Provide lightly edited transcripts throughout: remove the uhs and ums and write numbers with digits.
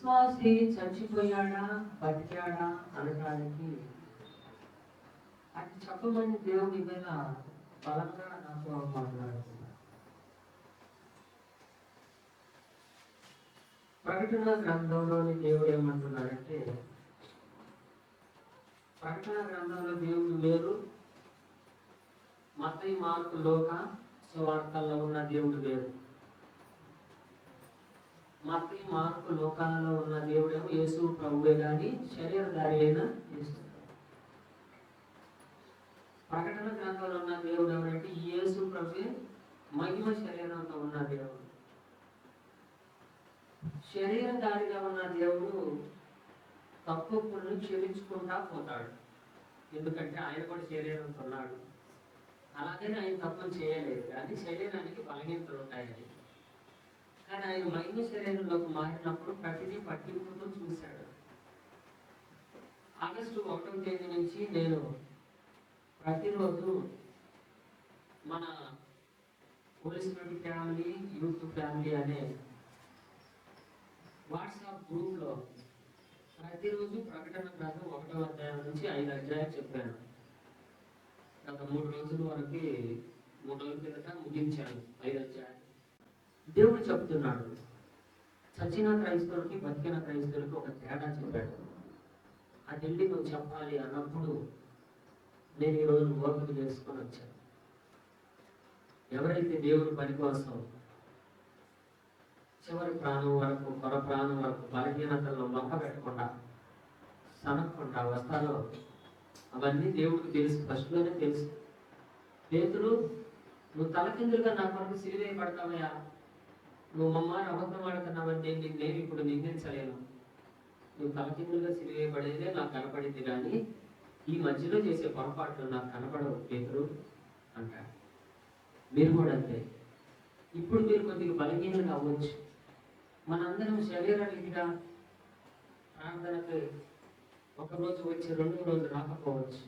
విశ్వాసి చచ్చిపోయాడా బతికాడా అనడానికి అది చెప్పమని దేవుడి మీద బలంగా నాతో మాట్లాడుతున్నారు. ప్రకటన గ్రంథంలోని దేవుడు ఏమంటున్నాడంటే, ప్రకటన గ్రంథంలో దేవుడు వేరు, మత్తయి మార్కు లోక సువార్తల్లో ఉన్న దేవుడు వేరు. మత్తయి మార్కు లోకాలలో ఉన్న దేవుడేమో యేసు ప్రభువే కానీ శరీరధారి అయిన యేసు. ప్రకటన గ్రంథంలో ఉన్న దేవుడు ఎవరంటే యేసు ప్రభువే మహిమ శరీరంతో ఉన్న దేవుడు. శరీరధారిగా ఉన్న దేవుడు తప్పులను క్షమించుకుంటా పోతాడు, ఎందుకంటే ఆయన కూడా శరీరంతో ఉన్నాడు. అలాగే ఆయన తప్పులు చేయలేదు, కానీ శరీరానికి బలహీనతలు ఉంటాయని. కానీ ఆయన మహిమ శరీరంలోకి మారినప్పుడు ప్రతిదీ పట్టింపుతో చూశాడు. ఆగస్టు 1వ తేదీ నుంచి నేను ప్రతిరోజు మన పోలీస్ ఫ్యామిలీ యూత్ ఫ్యామిలీ అనే వాట్సాప్ గ్రూప్లో ప్రతిరోజు ప్రకటన గ్రంథం 1వ అధ్యాయం నుంచి 5 అధ్యాయాలు చెప్పాను. గత 3 రోజుల వరకు 3 రోజుల కిందట ముగించాను 5 అధ్యాయాలు. దేవుడు చెప్తున్నాడు, చచ్చిన క్రైస్తవులకి బతికిన క్రైస్తవులకి ఒక తేడా చెప్పాడు. అది వెళ్ళి నువ్వు చెప్పాలి అన్నప్పుడు నేను ఈరోజు ఓపిక చేసుకొని వచ్చాను. ఎవరైతే దేవుడి పని కోసం చివరి ప్రాణం వరకు కొర ప్రాణం వరకు బలహీనతల్లో మొక్క పెట్టకుండా సనక్కుండా వస్తారో అవన్నీ దేవుడికి తెలుసు, ఫస్ట్లోనే తెలుసు. పేతురు, నువ్వు తలకిందులుగా నా కొరకు సిలువ పడతావయ్యా, నువ్వు మమ్మారు అబద్ధం ఆడుతున్నావని నేను ఇప్పుడు నిందించలేను. నువ్వు తలకిందులుగా సిలువ పడేదే నాకు కనపడింది, కానీ ఈ మధ్యలో చేసే పొరపాట్లు నాకు కనపడవు పేతురు అంటాడు. మీరు కూడా అంతే. ఇప్పుడు మీరు కొద్దిగా బలహీనంగా అవ్వచ్చు. మనందరం శరీరానికిగా ప్రార్థనకు ఒకరోజు వచ్చి 2 రోజులు రాకపోవచ్చు,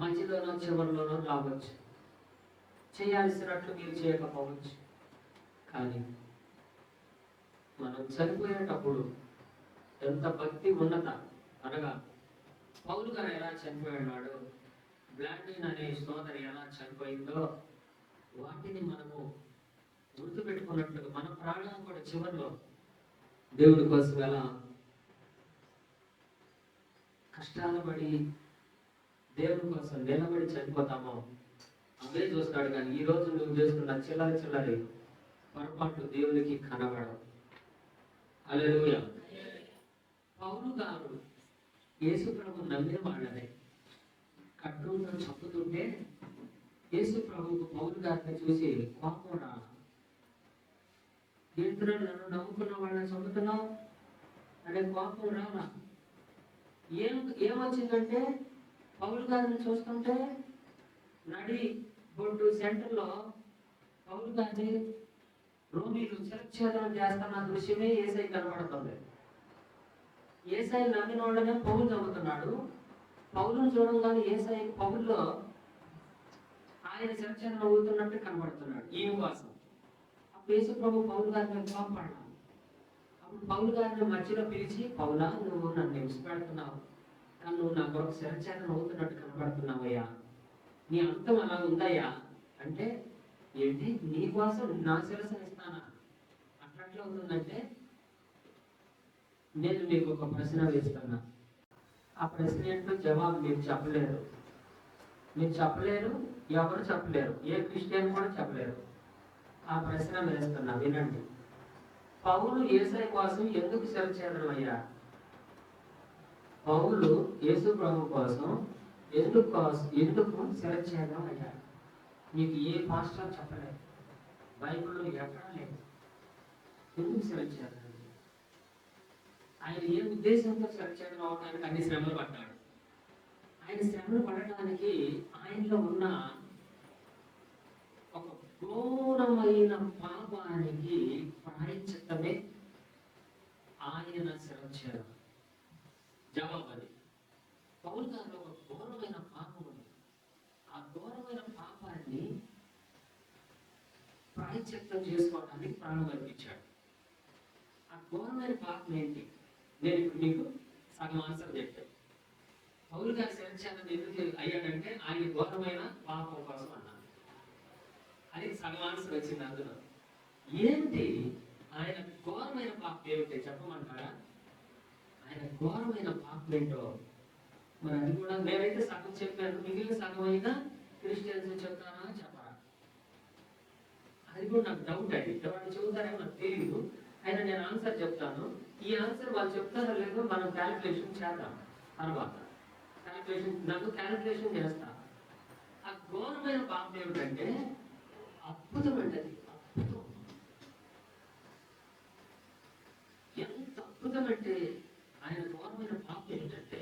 మధ్యలోనో చివరిలోనో రావచ్చు, చేయాల్సినట్లు మీరు చేయకపోవచ్చు. కానీ మనం చనిపోయేటప్పుడు ఎంత భక్తి ఉన్నత, అనగా పౌలు గారు ఎలా చనిపోయాడు, బ్లాండిన్ అనే సోదరి ఎలా చనిపోయిందో వాటిని మనము గుర్తుపెట్టుకున్నట్లుగా మన ప్రాణం కూడా చివరిలో దేవుడి కోసం ఎలా కష్టాలు పడి దేవుడి కోసం నిలబడి చనిపోతామో అవే చూస్తాడు. కానీ ఈ రోజు నువ్వు చేస్తున్న చిల్లరి పొరపాటు దేవునికి కనబడవు. హల్లెలూయా. పౌలు గారు యేసు ప్రభు నమ్మిన వాళ్ళనే కట్టుతో చంపుతుంటే యేసు ప్రభువు పౌలు గారిని చూసి కోపం రా, ఏంటో నన్ను నమ్ముకున్న వాళ్ళని చంపుతున్నావు అనే కోపం రానా? ఏమొచ్చిందంటే పౌలు గారిని చూస్తుంటే నడి బొడ్డు సెంటర్లో పౌలు గారిని రోమీలు శిరచ్ఛేదనం చేస్తున్న దృశ్యమే యేసయ్య కనబడుతుంది. యేసయ్య నమ్మిన వాళ్ళనే పౌలు చదువుతున్నాడు. పౌలును చూడంగానే యేసయ్య పౌల్లో ఆయన శిరచ్ఛేదనం అవుతున్నట్టు కనబడుతున్నాడు ఈమె కోసం. అప్పుడు యేసు ప్రభు పౌలు గారిని కోపడ్డాడు. అప్పుడు పౌలు గారిని మధ్యలో పిలిచి, పౌలా, నువ్వు నన్ను హింసపెడుతున్నావు, కానీ నువ్వు నా కొరకు శిరచ్ఛేదనం అవుతున్నట్టు కనబడుతున్నావయ్యా, నీ అంతం అలా ఉందయ్యా అంటే, ఏంటి నీ కోసం నా శిరస్సుని ఇస్తానా అట్లా అవుతుందంటే, నేను మీకు ఒక ప్రశ్న వేస్తున్నా. ఆ ప్రశ్న ఏంటో జవాబు మీరు చెప్పలేరు. ఎవరు చెప్పలేరు, ఏ క్రిస్టియన్ కూడా చెప్పలేరు. ఆ ప్రశ్న వేస్తున్నా, వినండి. పౌలు యేసయ్య కోసం ఎందుకు శిరచ్ఛేదనం అయ్యా? పౌలు యేసు ప్రభు కోసం ఎందుకు శిరచ్ఛేదనం అయ్యాడు? మీకు ఏ పాస్టర్ చెప్పలేదు, బైబిల్లో ఎక్కడా లేదు. ఎందుకు శిరచ్ఛేదనం? ఆయన ఏ ఉద్దేశంతో శిరచ్ఛేదనం అవడానికి అన్ని శ్రమలు పడ్డాడు. ఆయన శ్రమలు పడటానికి ఆయనలో ఉన్న ఒక ఘోరమైన పాపానికి ప్రాయశ్చిత్తమే ఆయన శిరచ్ఛేదనం. జవాబు అది. పౌలు గారిలో ఒక ఘోరమైన పాపం ఉంది. ఆ ఘోరమైన పాపాన్ని ప్రాయశ్చిత్తం చేసుకోవడానికి ప్రాణం అర్పించాడు. ఆ ఘోరమైన పాపం ఏంటి? నేను ఇప్పుడు మీకు సగం ఆన్సర్ చెప్పాను. పౌలు గారి శిరచ్ఛేదం ఎందుకు అయ్యాడంటే ఆయన ఘోరమైన పాపం కోసం అన్నాను. అది సగం ఆన్సర్ వచ్చింది అందులో. ఏంటి ఆయన ఘోరమైన పాపం ఏమిటి చెప్పమంటారా? ఆయన ఘోరమైన పాపం ఏంటో మరి అది కూడా నేనైతే సగం చెప్పాను, మిగిలిన సగం అయినా క్రిస్టియన్స్ చెప్తానా చెప్పరా? అది కూడా నాకు డౌట్ అండి. ఎవరైనా చెబుతారేమో నాకు తెలియదు. అయినా నేను ఆన్సర్ చెప్తాను. ఈ ఆన్సర్ వాళ్ళు చెప్తారో లేదో మనం క్యాలిక్యులేషన్ చేద్దాం. తర్వాత క్యాలిక్యులేషన్ చేస్తా. ఆ ఘోరమైన పాపం ఏమిటంటే అద్భుతం అండి. అది అద్భుతం. ఎంత అద్భుతం అంటే ఆయన ఘోరమైన పాపం ఏమిటంటే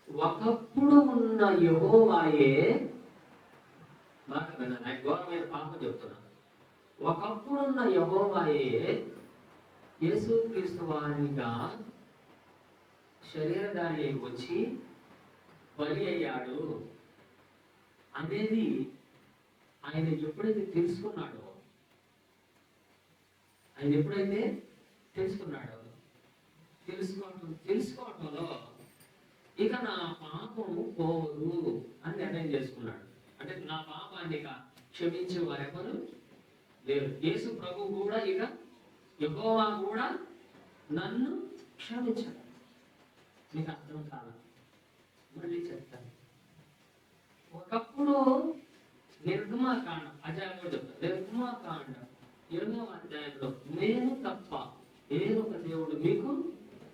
ఒకప్పుడు ఉన్న యెహోవాయే, బాగా ఆయన ఘోరమైన పాపం చెప్తున్నాను. ఒకప్పుడున్న యెహోవాయే యేసుక్రీస్తు వారిగా శరీరధారి వచ్చి బలి అయ్యాడు అనేది ఆయన ఎప్పుడైతే తెలుసుకున్నాడో తెలుసుకోవటంలో ఇక నా పాపము పోదు అని నిర్ణయం చేసుకున్నాడు. అంటే నా పాపాన్ని ఇక క్షమించే వారెవరు లేరు. యేసు ప్రభు కూడా ఇక యెహోవా కూడా నన్ను క్షమించాడు. మీకు అర్థం కాదు, మళ్ళీ చెప్తాను. ఒకప్పుడు నిర్గమాకాండం అధ్యాయంలో చెప్తాను. నిర్గమాకాండం 8వ అధ్యాయంలో నేను తప్ప వేరొక దేవుడు మీకు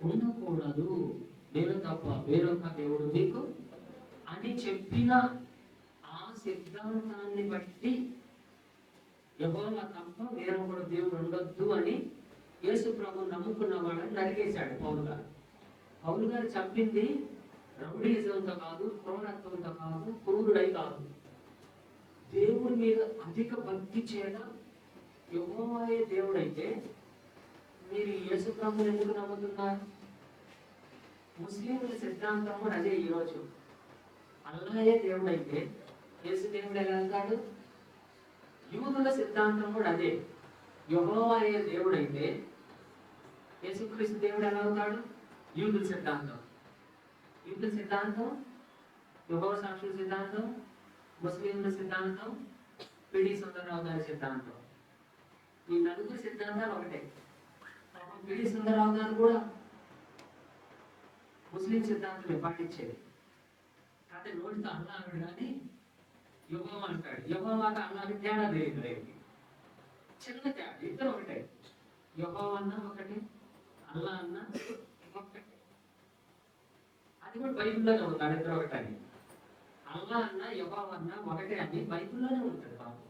ఉండకూడదు, నేను తప్ప వేరొక దేవుడు మీకు అని చెప్పిన ఆ సిద్ధాంతాన్ని బట్టి యెహోవా తప్ప వేరొక దేవుడు ఉండొద్దు అని యేసు ప్రభు నమ్ముకున్న వాళ్ళని నరికేశాడు పౌలు గారు చంపింది రౌడీజంతో కాదు, క్రూరత్వంతో కాదు, క్రూరుడై కాదు. దేవుడి మీద అధిక భక్తి చేత యెహోవాయే దేవుడైతే మీరు యేసు ప్రభువుని ఎందుకు నమ్ముతున్నారు? ముస్లింల సిద్ధాంతం కూడా అదే. ఈరోజు అల్లాయే దేవుడైతే యేసు దేవుడు ఎలా అవుతాడు? యూదుల సిద్ధాంతం కూడా అదే. యెహోవాయే దేవుడైతే యేసుక్రీస్తు దేవుడు ఎలా అవుతాడు? యూదుల సిద్ధాంతం యెహోవా సాక్షుల సిద్ధాంతం, ముస్లింల సిద్ధాంతం, పిడి సుందరరావు గారి సిద్ధాంతం. ఈ నలుగురు సిద్ధాంతాలు ఒకటే. పిడి సుందరరావు గారు కూడా ముస్లిం సిద్ధాంతం పాటించేది. అంటే నోటితో అల్లా అన్నాడు కానీ యెహోవా అంటాడు. యెహోవాకి అల్లాకి తేడా లేదు. చిన్న తేడా, ఇద్దరు ఒకటే. యెహోవా అన్న ఒకటి, అల్లా అన్న ఒకటే. అది కూడా బైబిల్లోనే ఉంటాడు. ఇద్దరు ఒకటని అల్లా అన్న యెహోవా అన్న ఒకటే అని బైబిల్లోనే ఉంటుంది. బాబు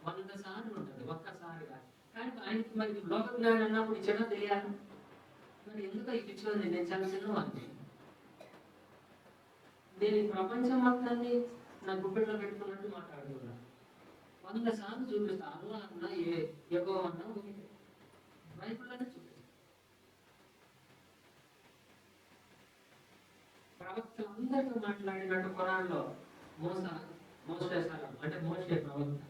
100 సార్లు ఉంటుంది, ఒక్కసారి కాదు. కానీ ఆయనకి మరి లోక జ్ఞానం అన్నప్పుడు చిన్న తెలియాలి. మరి ఎందుకు ఈ పిచ్చోని నేను చాలా చిన్నవాడిని. నేను ఈ ప్రపంచం మొత్తాన్ని నా గుప్పెట్లో పెట్టుకున్నట్టు మాట్లాడుతున్నా. 100 సార్లు చూపిస్తా. అల్లా అన్న యెహోవా అన్న ఒకటే, బైబిల్లోనే చూపిస్తా. ప్రవక్తలందరితో మాట్లాడినట్టు ఖురాన్లో మోసే సలం అంటే మోసే ప్రవక్త,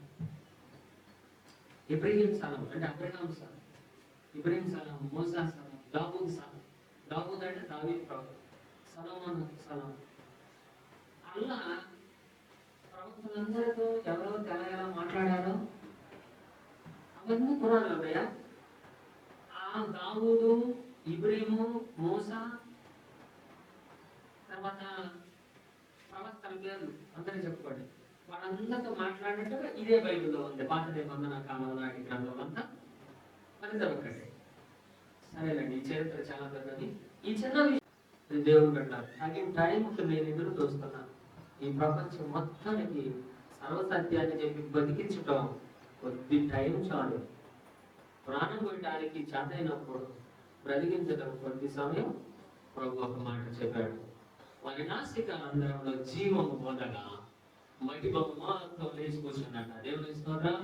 ఇబ్రహీం సలం అంటే అబ్రహాం సలం, ఇబ్రహీం సలం, మోసా సలం, దావూద్ సలం, దావూద్ అంటే దావీద్ ప్రవక్త, సలోమోన్ సలం. అల్లా ప్రవక్తలందరితో ఎవరో ఎలా మాట్లాడారో అవన్నీ ఖురాన్లో ఉన్నాయా? ఆ దావూదు, ఇబ్రహీము, మోసా, తర్వాత ప్రవక్తల పేర్లు అందరికీ చెప్పుకోండి. వాళ్ళందరితో మాట్లాడినట్టుగా ఇదే బైబిల్లో ఉంది. పాత నిబంధన కాలం నాటి గ్రంథం అంతా మన ఒక్కటే. సరేనండి, ఈ చరిత్ర చాలా పెద్దది. ఈ చిన్న విషయం దేవుడు పెట్టారు. తగిన టైంకి నేను ఎదురు చూస్తున్నాను. ఈ ప్రపంచం మొత్తానికి సర్వసత్యాన్ని చెప్పి బతికించటం కొద్ది టైం చాలు. ప్రాణం పెట్టడానికి చేతైనప్పుడు బ్రతికించడం కొద్ది సమయం. ప్రభు ఒక మాట చెప్పాడు, వారి నాసిక అందరంలో జీవము పొందగా మట్టి బొమ్మ మాత్రం లేచి కూర్చున్నాడు. దేవుని స్తోత్రం.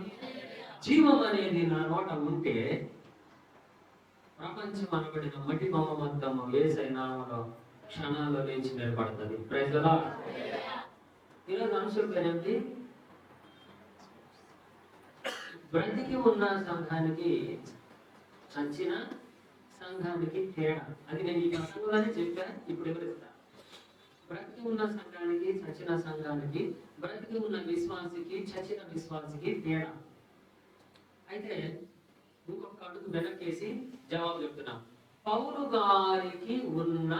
జీవం అనేది నా నోట ఉంటే ప్రపంచం అనబడిన మట్టి బొమ్మ మొత్తం యేసయ్య నామములో క్షణాల్లో లేచి నిలబడుతుంది. Praise the Lord. ఈరోజు అంశం పేరేంటి? బ్రతికి ఉన్న సంఘానికి చచ్చిన సంఘానికి తేడా. అది నేను ఈ గతంలోనే చెప్పా, ఇప్పుడు వివరిస్తా. బ్రతికి ఉన్న సంఘానికి, చచ్చిన సంఘానికి, బ్రతికి ఉన్న విశ్వాసికి, చచ్చిన విశ్వాసికి తేడా. అయితే ఇంకొక అడుగు వెనక్కేసి జవాబు చెప్తున్నాం. పౌలు గారికి ఉన్న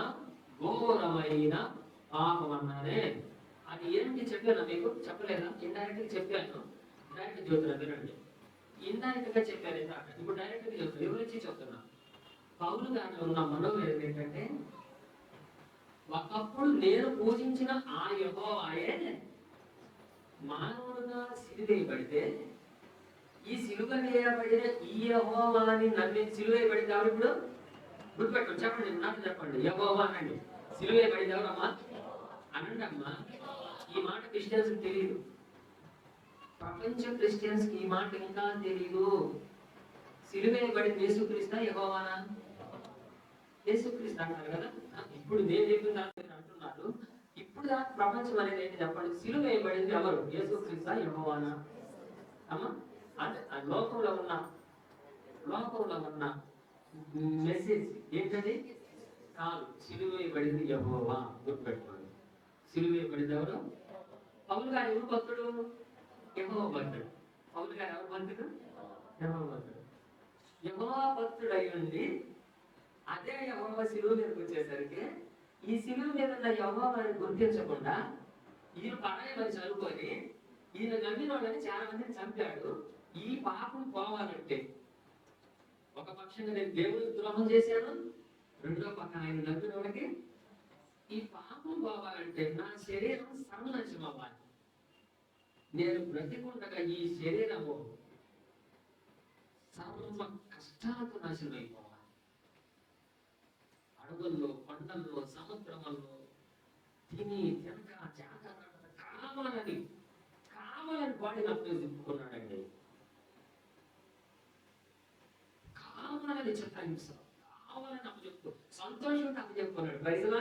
ఘోరమైన పాపం అన్నారే, అది ఏంటి చెప్పాను మీకు? చెప్పలేదా? ఇండైరెక్ట్ గా చెప్పాను, డైరెక్ట్ చెబుతున్నా వినండి. ఇండైరెక్ట్ గా చెప్పాను ఇందాక, ఇప్పుడు డైరెక్ట్ గా చెప్తాను, వివరించి చెప్తున్నా. పౌలు గారిలో ఉన్న మనోవేదన ఏంటంటే, ఒకప్పుడు నేను పూజించిన ఆ యెహోవాయే మానవుడుగా సిలువేయబడితే, ఈ సిలువ వేయబడిన ఈ యెహోవాని నమ్మి సిలువ వేయబడింది ఎవరు? ఇప్పుడు గుర్తుపెట్టుకోండి, చెప్పండి, నాకు చెప్పండి. యెహోవా అనండి. సిలువ వేయబడింది ఎవరమ్మా? అనండి అమ్మా. ఈ మాట క్రిస్టియన్స్ తెలియదు, ప్రపంచ క్రిస్టియన్స్ కి ఈ మాట ఇంకా తెలియదు. సిలువ వేయబడింది యేసుక్రీస్తా యెహోవానా? యేసుక్రీస్తు అంటారు కదా. ఇప్పుడు నేను చెప్పిన అంటున్నారు. ఇప్పుడు దాకా ప్రపంచం అనేది ఏంటి చెప్పండి? సిలువ వేయబడింది ఎవరు? యేసుక్రీస్తు యెహోవానా? అమ్మా, అదే లోకంలో ఉన్న మెసేజ్ ఏంటది? కాదు, సిలువ వేయబడింది యెహోవా. గుర్తుపెట్టుకోండి. సిలువ వేయబడింది ఎవరు? పౌలు గారు ఎవరు భక్తుడు? యెహోవా భక్తుడు. పౌలు గారు ఎవరు భక్తుడు? యెహోవా భక్తుడు. యెహోవా భక్తుడు అయి ఉండి అదే యెహోవా సిలువ మీదకి వచ్చేసరికి, ఈ సిలువ మీద ఉన్న యెహోవాని గుర్తించకుండా ఈయన పరాయమని చదువుకొని ఈయన నమ్మిన వాళ్ళని చాలా మందిని చంపాడు. ఈ పాపం పోవాలంటే ఒక పక్షంగా నేను దేవుడికి ద్రోహం చేశాను, రెండో పక్కన ఆయన నమ్మిన వాళ్ళకి ఈ పాపం పోవాలంటే నా శరీరం సర్వనాశనం అవ్వాలి. నేను బ్రతికుండగా ఈ శరీరము సర్వ కష్టాలకు నాశనం అయిపోవాలి. అడవుల్లో, కొండల్లో, సముద్రముల్లో తిని తినక జాగ్రత్త కావాలని బాడీని అప్పచెప్పుకున్నాడండి. కావాలని చిత్రహింస, కావాలని అప్పచెప్పు, సంతోషంగా అప్పచెప్పుకున్నాడు. బయటలా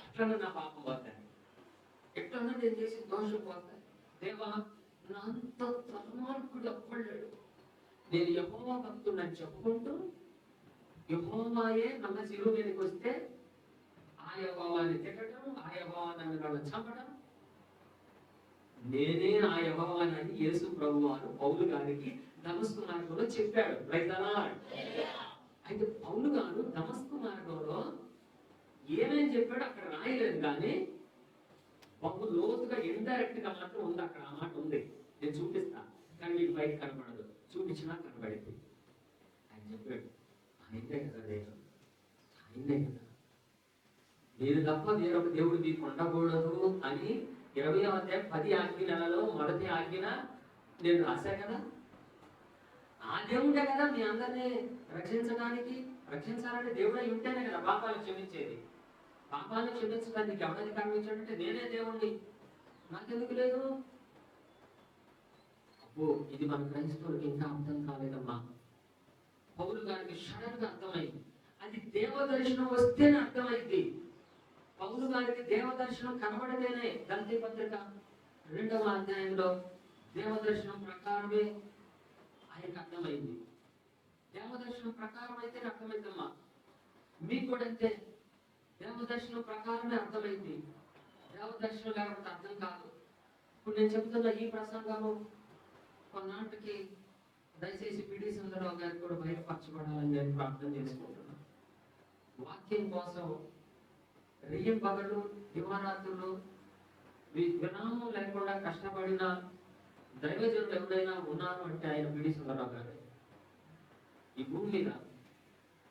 ఎట్లన్నా నా పాపం పోతాను, ఎట్లన్నా నేను చేసి దోషం పోతాను. దేవా, నా అంత దుర్మార్గుడు అప్పలేడు. నేను యెహోవా భక్తుడని చెప్పుకుంటూ యెహోవాయే నమ్మ సిలువ మీదకి వస్తే ఆ యెహోవాని తిట్టడం, ఆ యెహోవాని చంపడం, నేనే ఆ యెహోవాని యేసు ప్రభువారు పౌలు గారికి దమస్కు మార్గంలో చెప్పాడు. అయితే పౌలు గారు దమస్కు మార్గంలో ఏమేం చెప్పాడు అక్కడ రాయలేదు, కానీ బహు లోతుగా ఇండైరెక్ట్ గా మాత్రం ఉంది అక్కడ. ఆ మాట ఉంది, నేను చూపిస్తా, కానీ మీకు బయట కనపడదు. చూపించినా కనబడింది. ఆయన చెప్పాడు, ఆయనే కదా దేవుడు, ఆయనే కదా, మీరు తప్ప వేరొక దేవుడు మీకు ఉండకూడదు అని 20వ అధ్యాయం 10 ఆజ్ఞలలో మొదటి ఆజ్ఞ నేను రాశా కదా. ఆ దేవుడే కదా మీ అందరినీ రక్షించాలంటే దేవుడే ఉంటేనే కదా పాపాలు క్షమించేది. పాపాలను క్షమించడానికి ఎవరు అధికారం ఇచ్చాడంటే నేనే దేవుణ్ణి, నాకెందుకు లేదు? అబ్బో, ఇది మన క్రైస్తవులకి ఇంకా అర్థం కాలేదమ్మా. పౌలు గారికి సడన్ గా అర్థమైంది. అది దేవదర్శనం వస్తేనే అర్థమైంది. పౌలు గారికి దేవదర్శనం కనబడితేనే, గలతీ పత్రిక 2వ అధ్యాయంలో దేవదర్శనం ప్రకారమే ఆయనకు అర్థమైంది. దేవదర్శనం ప్రకారం అయితే అర్థమైందమ్మా. మీకు కూడా అంతే, దేవదర్శనం ప్రకారమే అర్థమైంది. దేవదర్శనం లేకపోతే అర్థం కాదు. ఇప్పుడు నేను చెప్తున్న ఈ ప్రసంగము కొన్నాటికి దయచేసి పిడి సుందరరావు గారికి కూడా బయటపరచబడాలని నేను ప్రార్థన చేసుకుంటున్నాను. వాక్యం కోసం రెయ్యం పగలు దివారాత్రులు విరామం లేకుండా కష్టపడిన దైవజనుడు ఎవరైనా ఉన్నారు అంటే ఆయన పిడి సుందరరావు గారు. ఈ భూమి మీద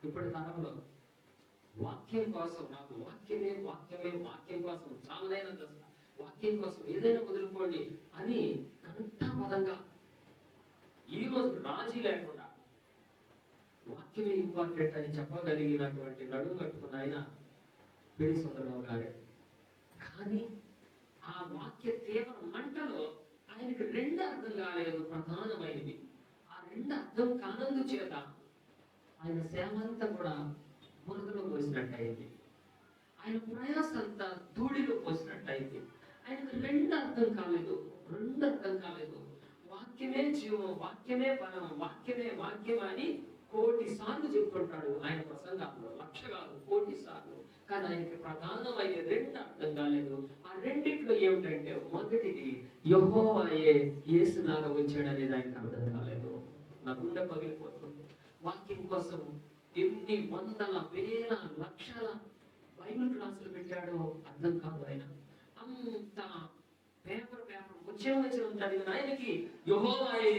ఇప్పటి తరంలో వాక్యం కోసం, నాకు వాక్యమే వాక్యమే వాక్యం కోసం చాలైన దశ, వాక్యం కోసం ఏదైనా వదులుకోండి అని కంఠపదంగా ఈ రోజు రాజీ లేకుండా వాక్యమే ఇంపార్టెంట్ అని చెప్పగలిగినటువంటి నడుము కట్టుకున్న ఆయన పిడి సుందరరావు గారే. కానీ ఆ వాక్య తీవ్ర మంటలో ఆయనకి 2 అర్థం కాలేదు ప్రధానమైనవి. ఆ 2 అర్థం కానందు చేత ఆయన సేవ అంతా కూడా బురదలో పోసినట్టయింది. ఆయన ప్రయాస అంతా ధూళిలో పోసినట్టయింది. ఆయనకు 2 అర్థం కాలేదు. వాక్యమే జీవం, వాక్యమే బలం, వాక్యమే వాక్యం అని కోటి సార్లు చెప్తుంటాడు ఆయన ప్రసంగాల్లో, లక్ష కాదు కోటి సార్లు. కానీ ఆయనకి ప్రధానమైన రెండు అర్థం కాలేదు. ఆ రెండిట్లో ఏమిటంటే, మొదటిది యెహోవాయే యేసులాగా వచ్చాడు అనేది ఆయనకు అర్థం కాలేదు. నా గుండె పగిలిపోతుంది. వాక్యం కోసం ఎన్ని వందల వేల లక్షల బైబిల్ క్లాసులు పెట్టాడో అర్థం కాదు. ఆయన అంత పేపర్ వచ్చిన చదివిన ఆయనకి యెహోవాయే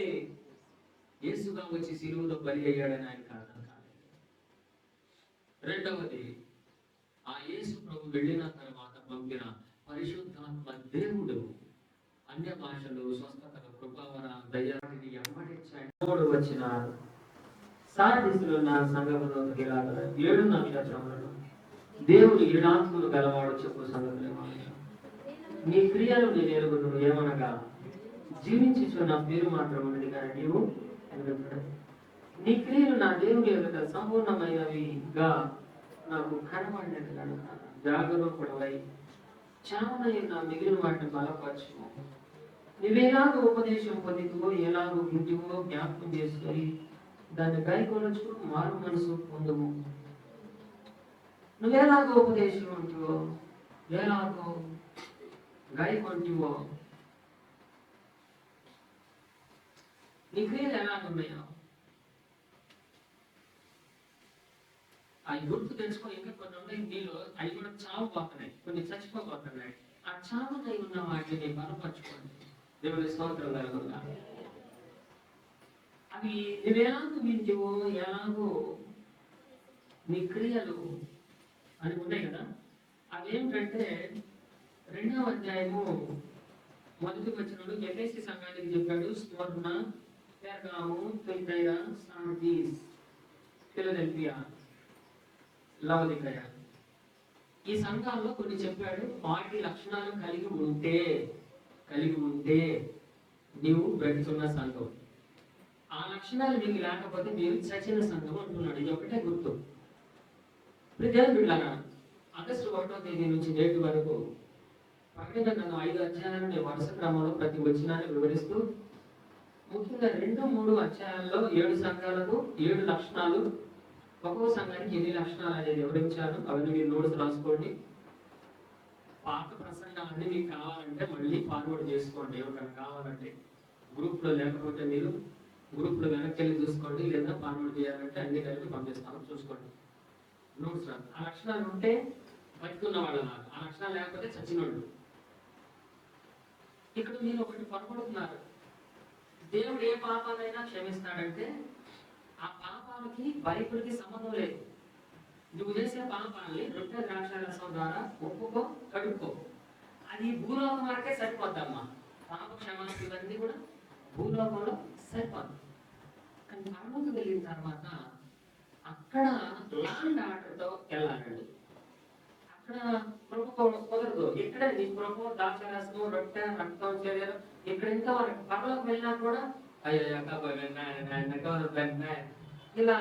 యేసుగా వచ్చి సిలువలో బలి అయ్యాడని ఆయనకు అర్థం కాలేదు. రెండవది, ఆ యేసు ప్రభు వెళ్ళిన తర్వాత పంపిన పరిశుద్ధాత్మ దేవుడు అన్య భాషలు, స్వస్థతలు, కృపావర, దయాన్ని ఎమ్మడించాడు. వచ్చిన సార్దిస్సులో ఉన్న సంఘములోకి 7 నక్షత్రములను దేవుడు 7 ఆత్మలు గలవాడు చెప్పు సంగతులు. నీ క్రియలు నేను ఎరుగుదును, ఏమనగా జీవించుచు నా పేరు మాత్రం ఉన్నది కానీ నీవు నీ క్రియలు నా దేవుని ఎదుట సంపూర్ణమైనవిగా నాకు కనబడినది కనుక జాగరూకుడవై చావనై నా మిగిలిన వాటిని బలపరచు. నువ్వేలాగో ఉపదేశం పొందితువో, ఎలాగో వింటివో జ్ఞాపకం చేసుకొని దాన్ని గైకొనొచ్చు మారు మనసు పొందుము. నువ్వేలాగో ఉపదేశం ఉంటివో, ఎలాగో గైకొంటివో, నీ క్రియలు ఎలాగున్నాయో అవి గుర్తు తెచ్చుకో. ఇంకా కొన్ని ఉన్నాయి నీలో, అవి కూడా చావుపోతున్నాయి, కొన్ని చచ్చిపోతున్నాయి. ఆ చావునై ఉన్న వాటిని బలపరచుకోండి. దేవుని స్తోత్రం కలుగుగా. అవి నువ్వెలాగో వింటివో, ఎలాగో నీ క్రియలు అని ఉన్నాయి కదా. అవేమిటంటే 2వ అధ్యాయము 1వ వచనంలో ఎఫెసీ సంఘానికి చెప్పాడు. స్మరణ, పెర్గాము, తుయతైర, సార్దీస్, ఫిలదెల్ఫియా, లవోదికయ, ఈ సంఘాల్లో కొన్ని చెప్పాడు. వాటి లక్షణాలు కలిగి ఉంటే నీవు పెడుతున్న సంఘం. ఆ లక్షణాలు మీకు లేకపోతే మీరు చచ్చిన సంఘం అంటున్నాడు. ఇది ఒకటే గుర్తు. విద్యార్థులారా, ఆగస్టు 1వ తేదీ నుంచి నేటి వరకు ప్రకటన గ్రంథం 5 అధ్యాయాలను నేను వరుస క్రమంలో ప్రతి వచనాన్ని వివరిస్తూ, ముఖ్యంగా 2, 3 అధ్యాయాల్లో 7 సంఘాలకు 7 లక్షణాలు, ఒక్కో సంఘానికి ఎన్ని లక్షణాలు అనేది వివరించాను. అవన్నీ మీరు నోట్స్ రాసుకోండి. పాత ప్రసంగాలన్నీ మీకు కావాలంటే మళ్ళీ ఫార్వర్డ్ చేసుకోండి. ఎవరికైనా కావాలంటే గ్రూప్లో, లేకపోతే మీరు గ్రూప్లో వెనక్కి వెళ్ళి చూసుకోండి, లేదా ఫార్వర్డ్ చేయాలంటే అన్ని కలిపి పంపిస్తాను, చూసుకోండి. నోట్స్ రాదు. ఆ లక్షణాలు ఉంటే బతుకున్న వాళ్ళు, ఆ లక్షణాలు లేకపోతే చచ్చినోళ్ళు. ఇక్కడ మీరు ఒకటి పొరపడుతున్నారు. దేవుడు ఏ పాపాలైనా క్షమిస్తాడంటే ఆ పాపాలకి బైబిల్కి సంబంధం లేదు. నువ్వు చేసే పాపాలని రొట్టె ద్రాక్షారసం ద్వారా ఒప్పుకో, కడుక్కో. అది భూలోకం వరకే సరిపోద్దమ్మా. పాప క్షమాపణ ఇవన్నీ కూడా భూలోకంలో సరిపోద్దు. కానీ పరలోకి వెళ్ళిన తర్వాత అక్కడ ల్యాండ్ ఆర్డర్తో వెళ్ళాలండి. అక్కడ ప్రభు కుదరదు. ఇక్కడ నీ ప్రభు ద్రాక్షారసము, రొట్టె, రక్తం, శరీరం ఇక్కడ ఇంకా వరకు. పరలోకి వెళ్ళినా కూడా ఇలా